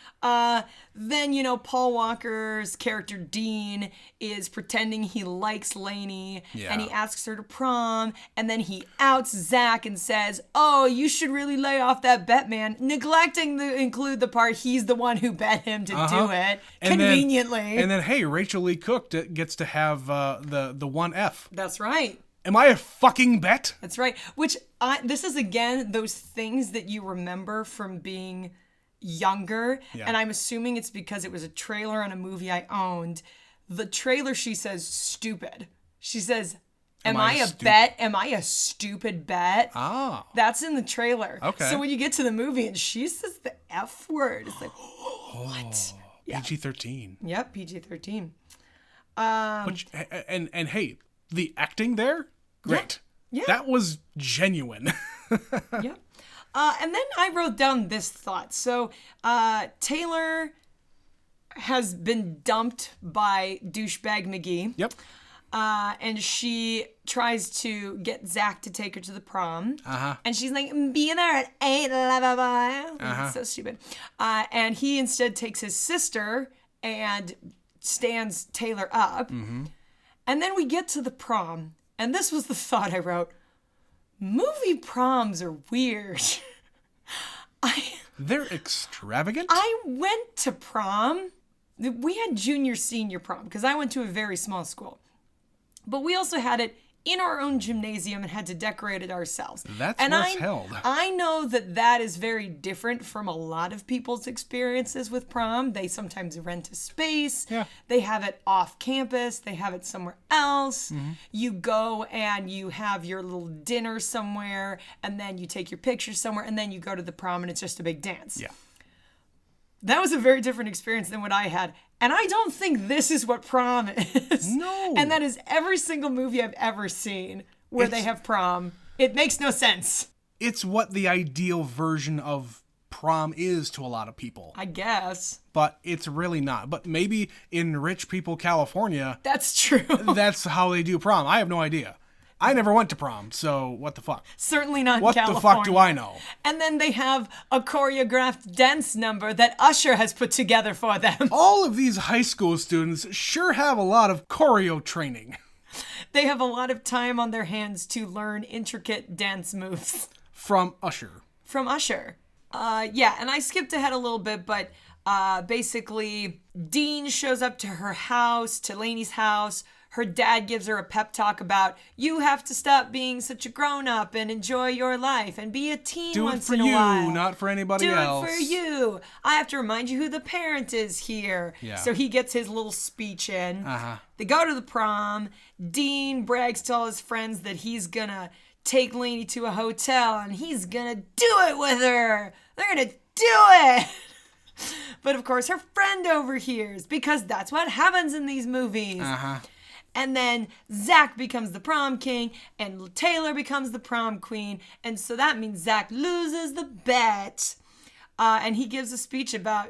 then, you know, Paul Walker's character Dean is pretending he likes Lainey, and he asks her to prom, and then he outs Zach and says, oh, you should really lay off that bet, man, neglecting to include the part he's the one who bet him to do it, And conveniently. Then, hey, Rachel Lee Cook gets to have the one F. That's right. Am I a fucking bet? That's right. Which, this is, again, those things that you remember from being younger. Yeah. And I'm assuming it's because it was a trailer on a movie I owned. The trailer, she says, stupid. She says, am I a bet? Am I a stupid bet? Ah. That's in the trailer. Okay. So when you get to the movie and she says the F word, it's like, what? Yeah. PG-13. Yep, PG-13. And hey, the acting there, great. Yeah. That was genuine. Yep. And then I wrote down this thought. So Taylor has been dumped by douchebag McGee. Yep. And she tries to get Zach to take her to the prom. Uh-huh. And she's like, be there at 8, blah, blah, blah. So stupid. And he instead takes his sister and stands Taylor up. Mm-hmm. And then we get to the prom. And this was the thought I wrote. Movie proms are weird. They're extravagant. I went to prom. We had junior, senior prom because I went to a very small school. But we also had it in our own gymnasium and had to decorate it ourselves. That's and where it's held. I know that is very different from a lot of people's experiences with prom. They sometimes rent a space. Yeah. They have it off campus. They have it somewhere else. You go and you have your little dinner somewhere, and then you take your pictures somewhere, and then you go to the prom, and it's just a big dance. Yeah. That was a very different experience than what I had. And I don't think this is what prom is. No. And that is every single movie I've ever seen where they have prom. It makes no sense. It's what the ideal version of prom is to a lot of people. I guess. But it's really not. But maybe in rich people California, That's true. that's how they do prom. I have no idea. I never went to prom, so what the fuck? Certainly not What in the California. fuck do I know? And then they have a choreographed dance number that Usher has put together for them. All of these high school students sure have a lot of choreo training. They have a lot of time on their hands to learn intricate dance moves. From Usher. From Usher. Yeah, and I skipped ahead a little bit, but basically, Dean shows up to her house, to Lainey's house. Her dad gives her a pep talk about, you have to stop being such a grown-up and enjoy your life and be a teen Do it once for in a you, while. not for anybody else. Do it for you. I have to remind you who the parent is here. Yeah. So he gets his little speech in. Uh-huh. They go to the prom. Dean brags to all his friends that he's gonna take Lainey to a hotel and he's gonna do it with her. They're gonna do it. But of course, her friend overhears because that's what happens in these movies. Uh-huh. And then Zach becomes the prom king and Taylor becomes the prom queen. And so that means Zach loses the bet. And he gives a speech about,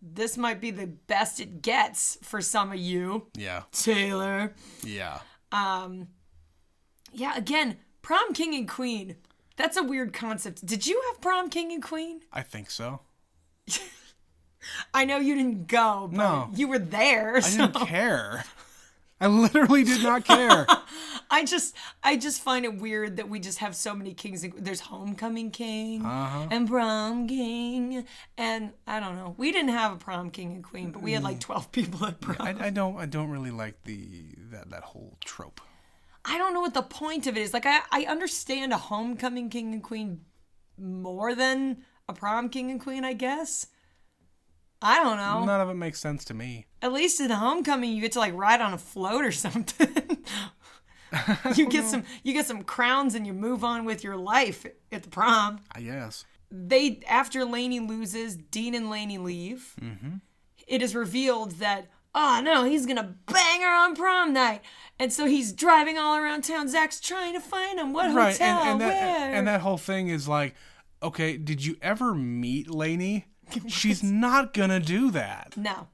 this might be the best it gets for some of you. Yeah. Taylor. Yeah. Yeah, again, prom king and queen. That's a weird concept. Did you have prom king and queen? I think so. I know you didn't go, but No. you were there. I didn't care. I literally did not care. I just find it weird that we just have so many kings. There's homecoming king and prom king, and I don't know. We didn't have a prom king and queen, but we had like 12 people at prom. I don't really like that whole trope. I don't know what the point of it is. Like I understand a homecoming king and queen more than a prom king and queen, I guess. I don't know. None of it makes sense to me. At least in the homecoming, you get to like ride on a float or something. You get some crowns and you move on with your life at the prom. I guess. After Lainey loses, Dean and Lainey leave. Mm-hmm. It is revealed that, oh no, he's gonna bang her on prom night, and so he's driving all around town. Zach's trying to find him. What hotel? Where? And that whole thing is like, okay, did you ever meet Lainey? She's not gonna do that. No.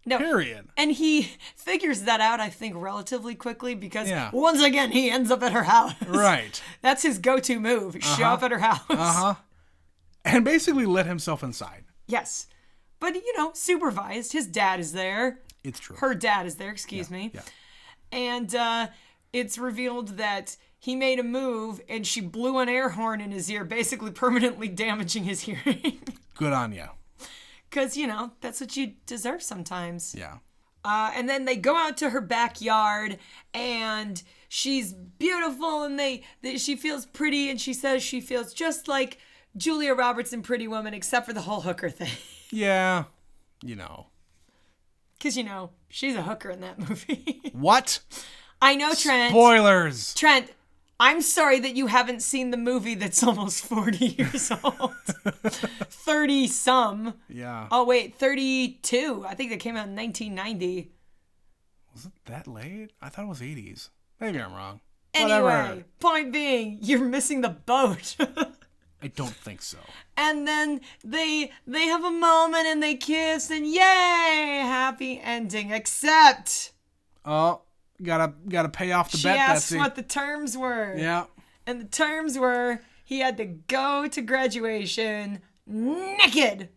Period. And he figures that out, I think, relatively quickly because once again, he ends up at her house. Right. That's his go-to move. Show up at her house. Uh-huh. And basically let himself inside. Yes. But, supervised. His dad is there. It's true. Her dad is there, excuse me. Yeah. And it's revealed that he made a move and she blew an air horn in his ear, basically permanently damaging his hearing. Good on you. Because, that's what you deserve sometimes. Yeah. And then they go out to her backyard and she's beautiful and she feels pretty and she says she feels just like Julia Roberts in Pretty Woman except for the whole hooker thing. Yeah. Because, she's a hooker in that movie. What? I know, Trent. Spoilers. Trent, I'm sorry that you haven't seen the movie that's almost 40 years old. 30-some. Yeah. Oh, wait, 32. I think it came out in 1990. Was it that late? I thought it was 80s. Maybe I'm wrong. Anyway, Whatever. point being, you're missing the boat. I don't think so. And then they have a moment and they kiss and yay, happy ending. Except Oh, gotta pay off the she bet, asked Betsy. what the terms were. Yeah. And the terms were he had to go to graduation naked.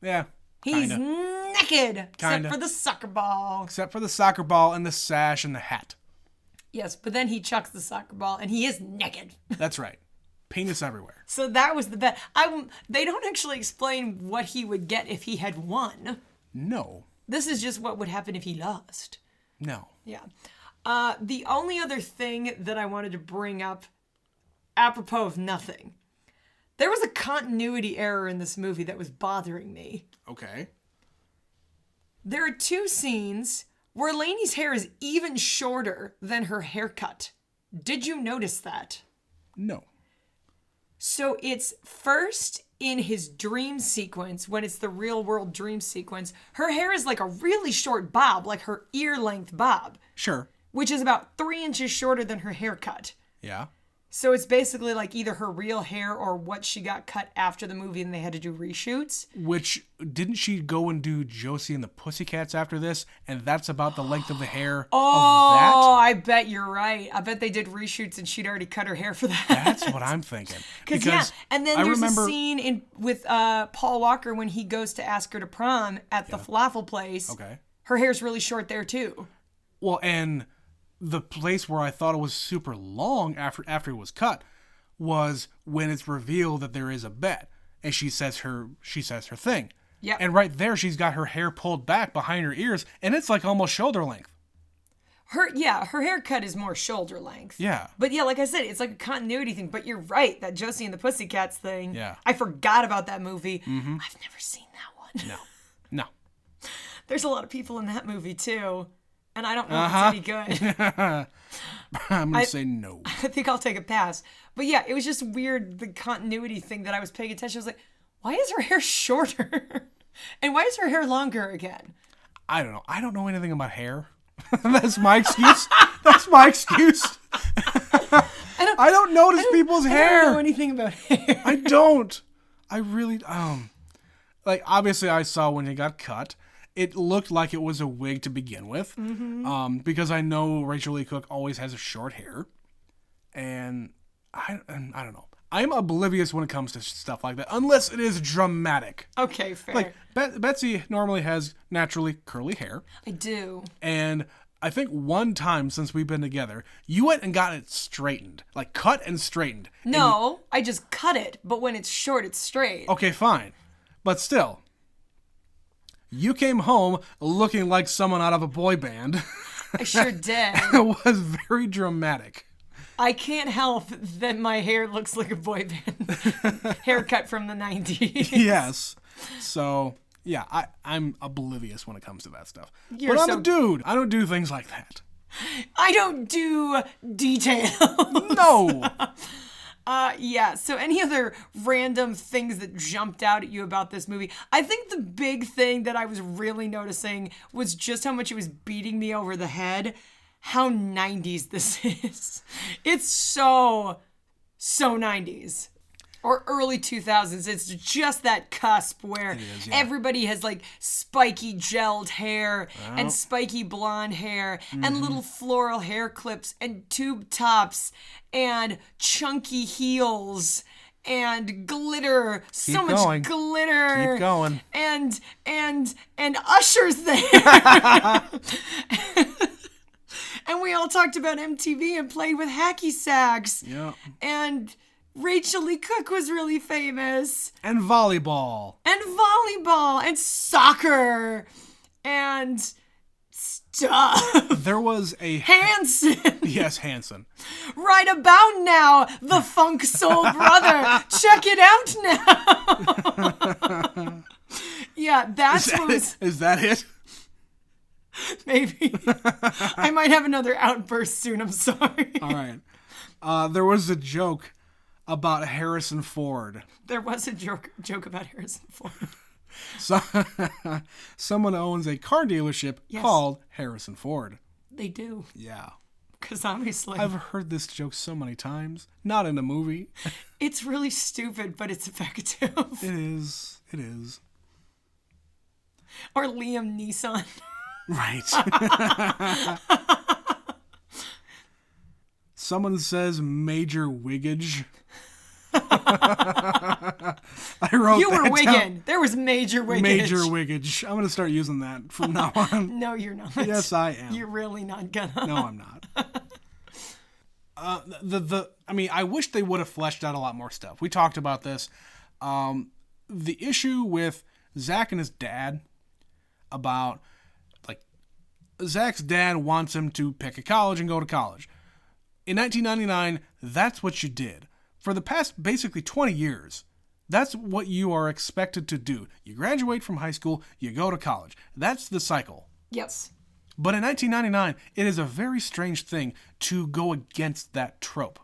Yeah. He's Kinda. naked. Except Kinda. for the soccer ball. Except for the soccer ball and the sash and the hat. Yes, but then he chucks the soccer ball and he is naked. That's right. Penis everywhere. So that was the bet. They don't actually explain what he would get if he had won. No. This is just what would happen if he lost. No. Yeah. The only other thing that I wanted to bring up, apropos of nothing, there was a continuity error in this movie that was bothering me. Okay. There are 2 scenes where Lainey's hair is even shorter than her haircut. Did you notice that? No. So it's first in his dream sequence, when it's the real world dream sequence, her hair is like a really short bob, like her ear length bob, Sure. which is about 3 inches shorter than her haircut. Yeah. So it's basically like either her real hair or what she got cut after the movie and they had to do reshoots. Which, didn't she go and do Josie and the Pussycats after this? And that's about the length of the hair of that? Oh, I bet you're right. I bet they did reshoots and she'd already cut her hair for that. That's what I'm thinking. Because yeah, and then there's a scene with Paul Walker when he goes to ask her to prom at the falafel place. Okay. Her hair's really short there too. Well, and the place where I thought it was super long after it was cut was when it's revealed that there is a bet, and she says her thing. Yeah. And right there, she's got her hair pulled back behind her ears, and it's like almost shoulder length. Her haircut is more shoulder length. Yeah. But yeah, like I said, it's like a continuity thing. But you're right, that Josie and the Pussycats thing. Yeah. I forgot about that movie. Mm-hmm. I've never seen that one. No. There's a lot of people in that movie too. And I don't know if it's any good. I'm going to say no. I think I'll take a pass. But yeah, it was just weird, the continuity thing that I was paying attention. I was like, why is her hair shorter? And why is her hair longer again? I don't know. I don't know anything about hair. That's my excuse. That's my excuse. I don't notice people's hair. I don't know anything about hair. I don't. I really, like, obviously I saw when it got cut. It looked like it was a wig to begin with, because I know Rachel Lee Cook always has a short hair, and I don't know. I'm oblivious when it comes to stuff like that, unless it is dramatic. Okay, fair. Like, Betsy normally has naturally curly hair. I do. And I think one time since we've been together, you went and got it straightened, like cut and straightened. No, I just cut it, but when it's short, it's straight. Okay, fine. But still. You came home looking like someone out of a boy band. I sure did. It was very dramatic. I can't help that my hair looks like a boy band haircut from the 90s. Yes. So, yeah, I'm oblivious when it comes to that stuff. You're but I'm a dude. I don't do things like that. I don't do details. No. Yeah, so any other random things that jumped out at you about this movie? I think the big thing that I was really noticing was just how much it was beating me over the head. How 90s this is. It's so 90s. Or early 2000s. It's just that cusp where everybody has like spiky gelled hair and spiky blonde hair and little floral hair clips and tube tops and chunky heels and glitter. So much glitter. Keep going. And ushers there. And we all talked about MTV and played with hacky sacks. Yeah. And Rachel Lee Cook was really famous. And volleyball. And soccer. And stuff. There was a... Hanson. Yes, Hanson. Right about now, the Funk Soul Brother. Check it out now. Yeah, that's what was... Is that it? Maybe. I might have another outburst soon, I'm sorry. All right. There was a joke about Harrison Ford. There was a joke about Harrison Ford. So, someone owns a car dealership called Harrison Ford. They do. Yeah. Because obviously... I've heard this joke so many times. Not in a movie. It's really stupid, but it's effective. It is. It is. Or Liam Neeson. Right. Someone says Major Wiggage. I wrote You were that wigging. down. There was major wiggage. Major Wiggage. I'm going to start using that from now on. No, you're not. Yes, I am. You're really not gonna. No, I'm not. I mean, I wish they would have fleshed out a lot more stuff. We talked about this. The issue with Zach and his dad about, like, Zach's dad wants him to pick a college and go to college. In 1999, that's what you did. For the past basically 20 years, that's what you are expected to do. You graduate from high school, you go to college. That's the cycle. Yes. But in 1999, it is a very strange thing to go against that trope.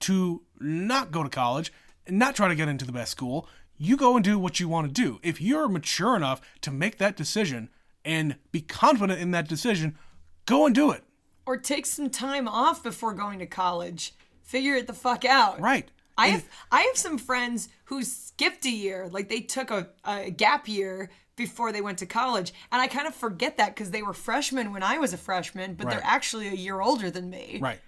To not go to college, and not try to get into the best school, you go and do what you want to do. If you're mature enough to make that decision and be confident in that decision, go and do it. Or take some time off before going to college. Figure it the fuck out. Right. I have some friends who skipped a year. Like, they took a gap year before they went to college. And I kind of forget that because they were freshmen when I was a freshman, but they're actually a year older than me. Right.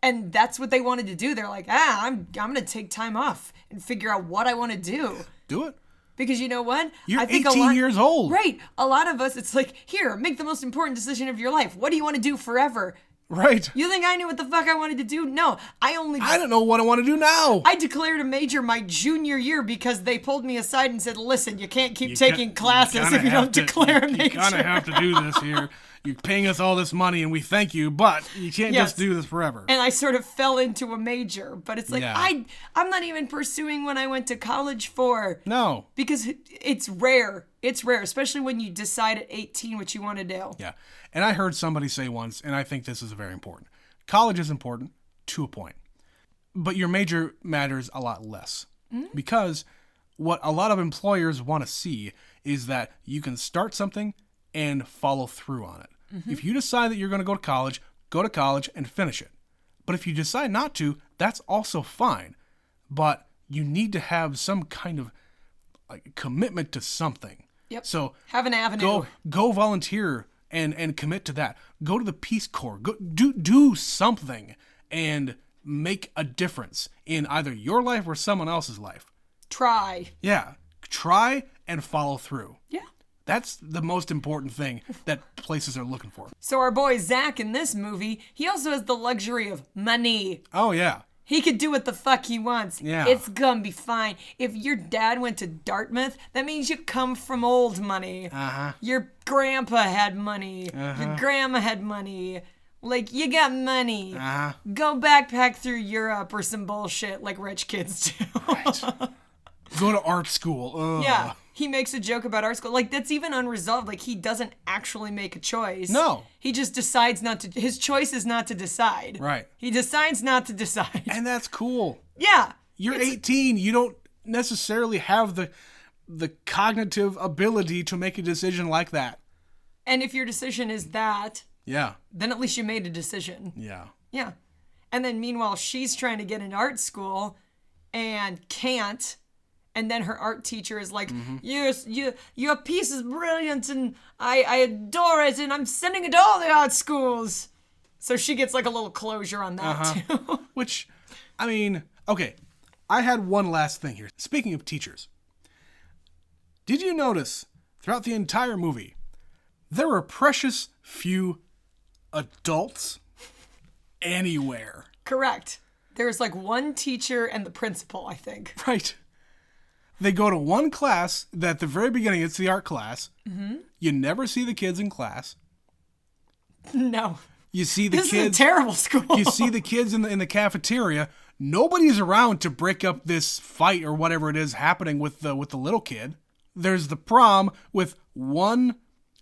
And that's what they wanted to do. They're like, I'm going to take time off and figure out what I want to do. Do it. Because you know what? You're I think 18 years old. Right. A lot of us, it's like, here, make the most important decision of your life. What do you want to do forever? Right. You think I knew what the fuck I wanted to do? No. I don't know what I want to do now. I declared a major my junior year because they pulled me aside and said, listen, you can't keep taking classes if you don't declare a major. You kind of have to do this here. You're paying us all this money and we thank you, but you can't just do this forever. And I sort of fell into a major, but it's like, Yeah. I'm not even pursuing what I went to college for. No. Because it's rare. It's rare, especially when you decide at 18 what you want to do. Yeah. And I heard somebody say once, and I think this is very important. College is important to a point, but your major matters a lot less. Because what a lot of employers want to see is that you can start something and follow through on it. If you decide that you're going to go to college and finish it. But if you decide not to, that's also fine. But you need to have some kind of commitment to something. Yep. So have an avenue. Go volunteer and commit to that. Go to the Peace Corps. Go do something and make a difference in either your life or someone else's life. Try. Yeah. Try and follow through. Yeah. That's the most important thing that places are looking for. So our boy Zach in this movie, he also has the luxury of money. Oh, yeah. He could do what the fuck he wants. Yeah. It's gonna be fine. If your dad went to Dartmouth, that means you come from old money. Uh-huh. Your grandpa had money. Your grandma had money. Like, you got money. Uh-huh. Go backpack through Europe or some bullshit like rich kids do. Right. Go to art school. Ugh. Yeah. He makes a joke about art school. Like, that's even unresolved. Like, he doesn't actually make a choice. No. He just decides not to. His choice is not to decide. Right. He decides not to decide. And that's cool. Yeah. You're 18. You don't necessarily have the cognitive ability to make a decision like that. And if your decision is that, Yeah. then at least you made a decision. Yeah. Yeah. And then meanwhile, she's trying to get into art school and can't. And then her art teacher is like, your piece is brilliant and I adore it and I'm sending it to all the art schools. So she gets like a little closure on that too. Which, I mean, okay, I had one last thing here. Speaking of teachers, did you notice throughout the entire movie, there were precious few adults anywhere? Correct. There's like one teacher and the principal, I think. Right. They go to one class that at the very beginning, it's the art class. Mm-hmm. You never see the kids in class. No. You see the This kids. is a terrible school. You see the kids in the cafeteria. Nobody's around to break up this fight or whatever it is happening with the little kid. There's the prom with one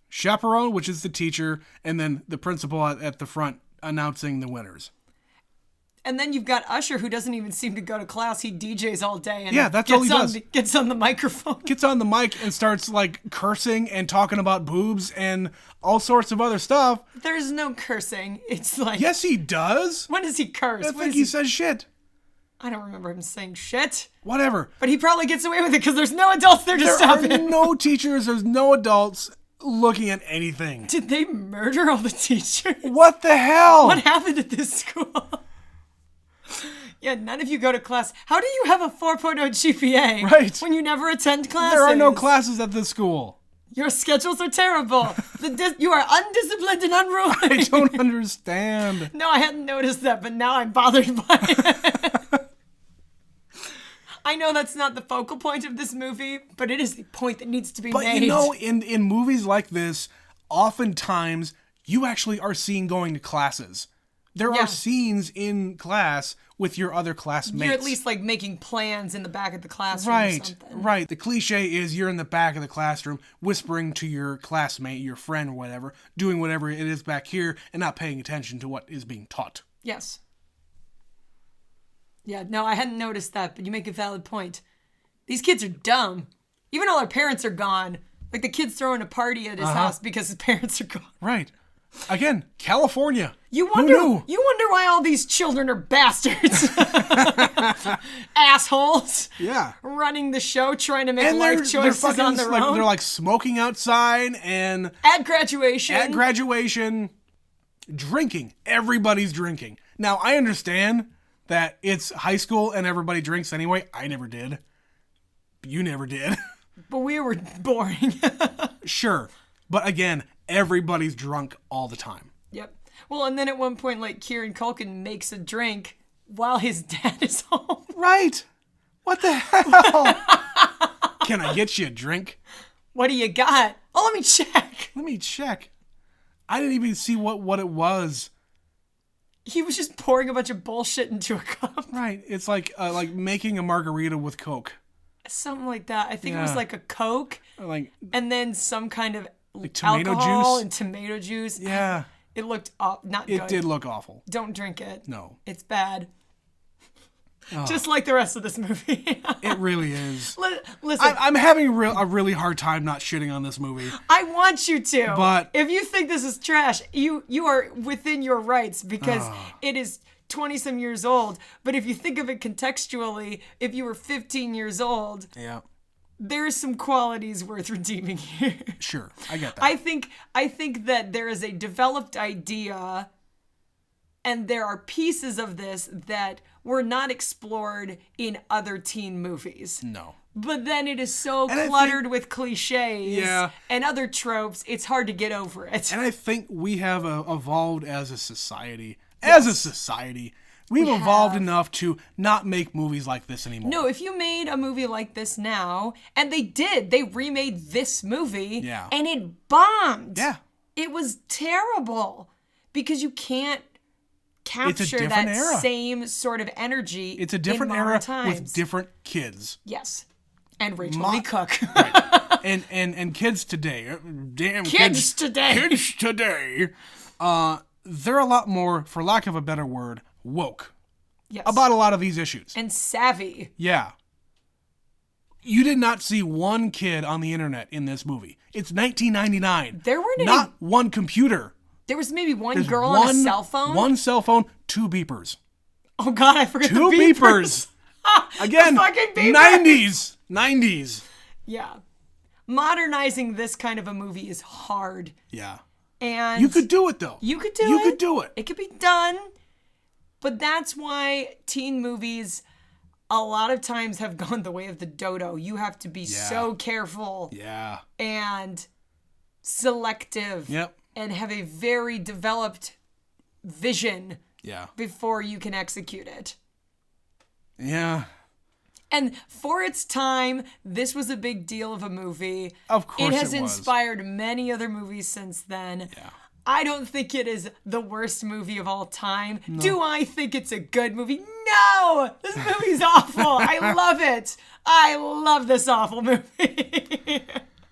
chaperone, which is the teacher, and then the principal at the front announcing the winners. And then you've got Usher, who doesn't even seem to go to class. He DJs all day. And Yeah, that's all he does. Gets on the microphone. Gets on the mic and starts like cursing and talking about boobs and all sorts of other stuff. There's no cursing. It's like... Yes, he does. When does he curse? I When think is he says shit. I don't remember him saying shit. Whatever. But he probably gets away with it because there's no adults there to There stop are him. no teachers. There's no adults looking at anything. Did they murder all the teachers? What the hell? What happened at this school? Yeah, none of you go to class. How do you have a 4.0 GPA Right. when you never attend classes? There are no classes at this school. Your schedules are terrible. You are undisciplined and unruly. I don't understand. No, I hadn't noticed that, but now I'm bothered by it. I know that's not the focal point of this movie, but it is the point that needs to be But made. you know, in movies like this, oftentimes you actually are seen going to classes. There Yeah. are scenes in class with your other classmates. You're at least like making plans in the back of the classroom or Right, something. right. The cliche is you're in the back of the classroom whispering to your classmate, your friend, or whatever, doing whatever it is back here and not paying attention to what is being taught. Yes. Yeah, no, I hadn't noticed that, but you make a valid point. These kids are dumb. Even all their parents are gone. Like the kid's throwing a party at his house because his parents are gone. Right. Again, California. You Who wonder knew? why all these children are bastards. Assholes. Yeah. Running the show, trying to make And life choices on their own. They're like smoking outside and At graduation. at graduation, drinking. Everybody's drinking. Now, I understand that it's high school and everybody drinks anyway. I never did. You never did. But we were boring. Sure. But again, everybody's drunk all the time. Yep. Well, and then at one point, like, Kieran Culkin makes a drink while his dad is home. Right. What the hell? Can I get you a drink? What do you got? Oh, let me check. Let me check. I didn't even see what it was. He was just pouring a bunch of bullshit into a cup. Right. It's like making a margarita with Coke. Something like that. I think it was Yeah. like a Coke Like, and then some kind of tomato alcohol juice? and tomato juice. yeah. It looked not It good. did look awful. Don't drink it. No. It's bad. Just like the rest of this movie. It really is. Listen, I'm having a really hard time not shitting on this movie. I want you to. But- if you think this is trash, you are within your rights because it is 20-some years old. But if you think of it contextually, if you were 15 years old, Yeah. there's some qualities worth redeeming here. Sure. I get that. I think that there is a developed idea and there are pieces of this that were not explored in other teen movies. No. But then it is so I cluttered with cliches Yeah. and other tropes, it's hard to get over it. And I think we have evolved as a society. As a society, we've evolved have. enough to not make movies like this anymore. No, if you made a movie like this now, and they remade this movie, Yeah. and it bombed. Yeah. It was terrible because you can't capture different that era. same sort of energy. It's a different in modern era times. with different kids. Yes. And Rachel Lee Cook. And kids today, damn Kids today. Kids today, they're a lot more, for lack of a better word, woke Yes. about a lot of these issues. And savvy. Yeah. You did not see one kid on the internet in this movie. It's 1999. There weren't any- Not one computer. There was maybe one There's girl on a cell phone. One cell phone, two beepers. Oh God, I forgot Two the beepers. Again, fucking beeper. 90s. 90s. Yeah. Modernizing this kind of a movie is hard. Yeah. And You could do it, though. You could do it. You could do it. It could be done. But that's why teen movies a lot of times have gone the way of the dodo. You have to be so careful Yeah. and selective Yep. and have a very developed vision Yeah. before you can execute it. Yeah. And for its time, this was a big deal of a movie. Of course it has it was. inspired many other movies since then. Yeah. I don't think it is the worst movie of all time. Do I think it's a good movie? No! This movie's awful. I love it. I love this awful movie.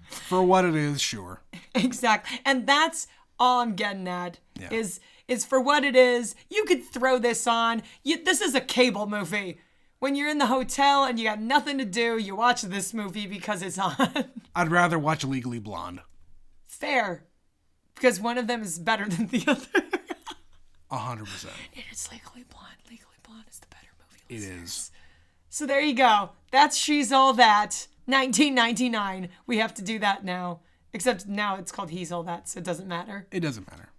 For what it is, sure. Exactly. And that's all I'm getting at. Yeah. Is for what it is. You could throw this on. This is a cable movie. When you're in the hotel and you got nothing to do, you watch this movie because it's on. I'd rather watch Legally Blonde. Fair. Because one of them is better than the other. 100%. It is Legally Blonde. Legally Blonde is the better movie. It listeners. is. So there you go. That's She's All That. 1999. We have to do that now. Except now it's called He's All That, so it doesn't matter. It doesn't matter.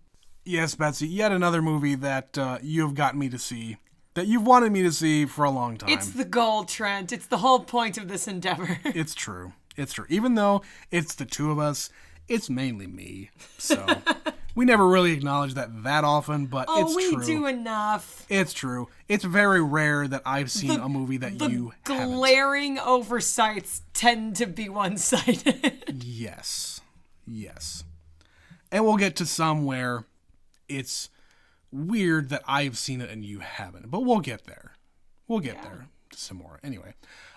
Yes, Betsy, yet another movie that you have gotten me to see, that you've wanted me to see for a long time. It's the goal, Trent. It's the whole point of this endeavor. It's true. It's true. Even though it's the two of us, it's mainly me. So we never really acknowledge that often, but it's we true. do enough. It's true. It's very rare that I've seen a movie that you haven't. Glaring oversights tend to be one-sided. Yes. Yes. And we'll get to some where it's weird that I've seen it and you haven't. But we'll get there. We'll get there to some more. Anyway.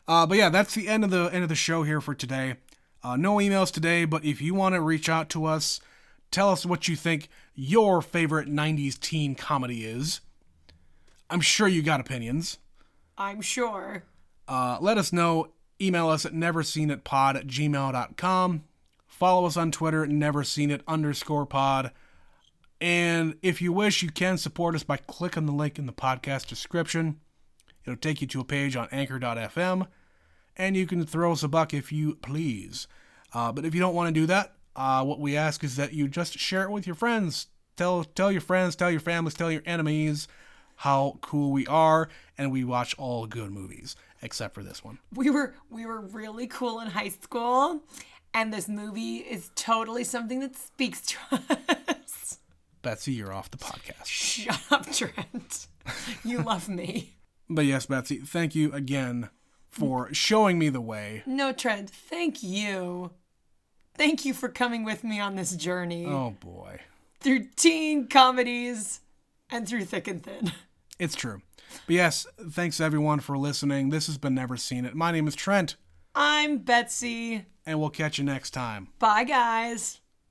But yeah, that's the end of the show here for today. No emails today, but if you want to reach out to us, tell us what you think your favorite 90s teen comedy is. I'm sure you got opinions. I'm sure. Let us know. Email us at neverseenitpod@gmail.com. Follow us on Twitter at neverseenit_pod. And if you wish, you can support us by clicking the link in the podcast description. It'll take you to a page on anchor.fm. And you can throw us a buck if you please. But if you don't want to do that, what we ask is that you just share it with your friends. Tell your friends, tell your families, tell your enemies how cool we are, and we watch all good movies, except for this one. We were really cool in high school, and this movie is totally something that speaks to us. Betsy, you're off the podcast. Shut up, Trent. You love me. But yes, Betsy, thank you again for showing me the way. No, Trent, thank you. Thank you for coming with me on this journey. Oh, boy. Through teen comedies and through thick and thin. It's true. But yes, thanks everyone for listening. This has been Never Seen It. My name is Trent. I'm Betsy. And we'll catch you next time. Bye, guys.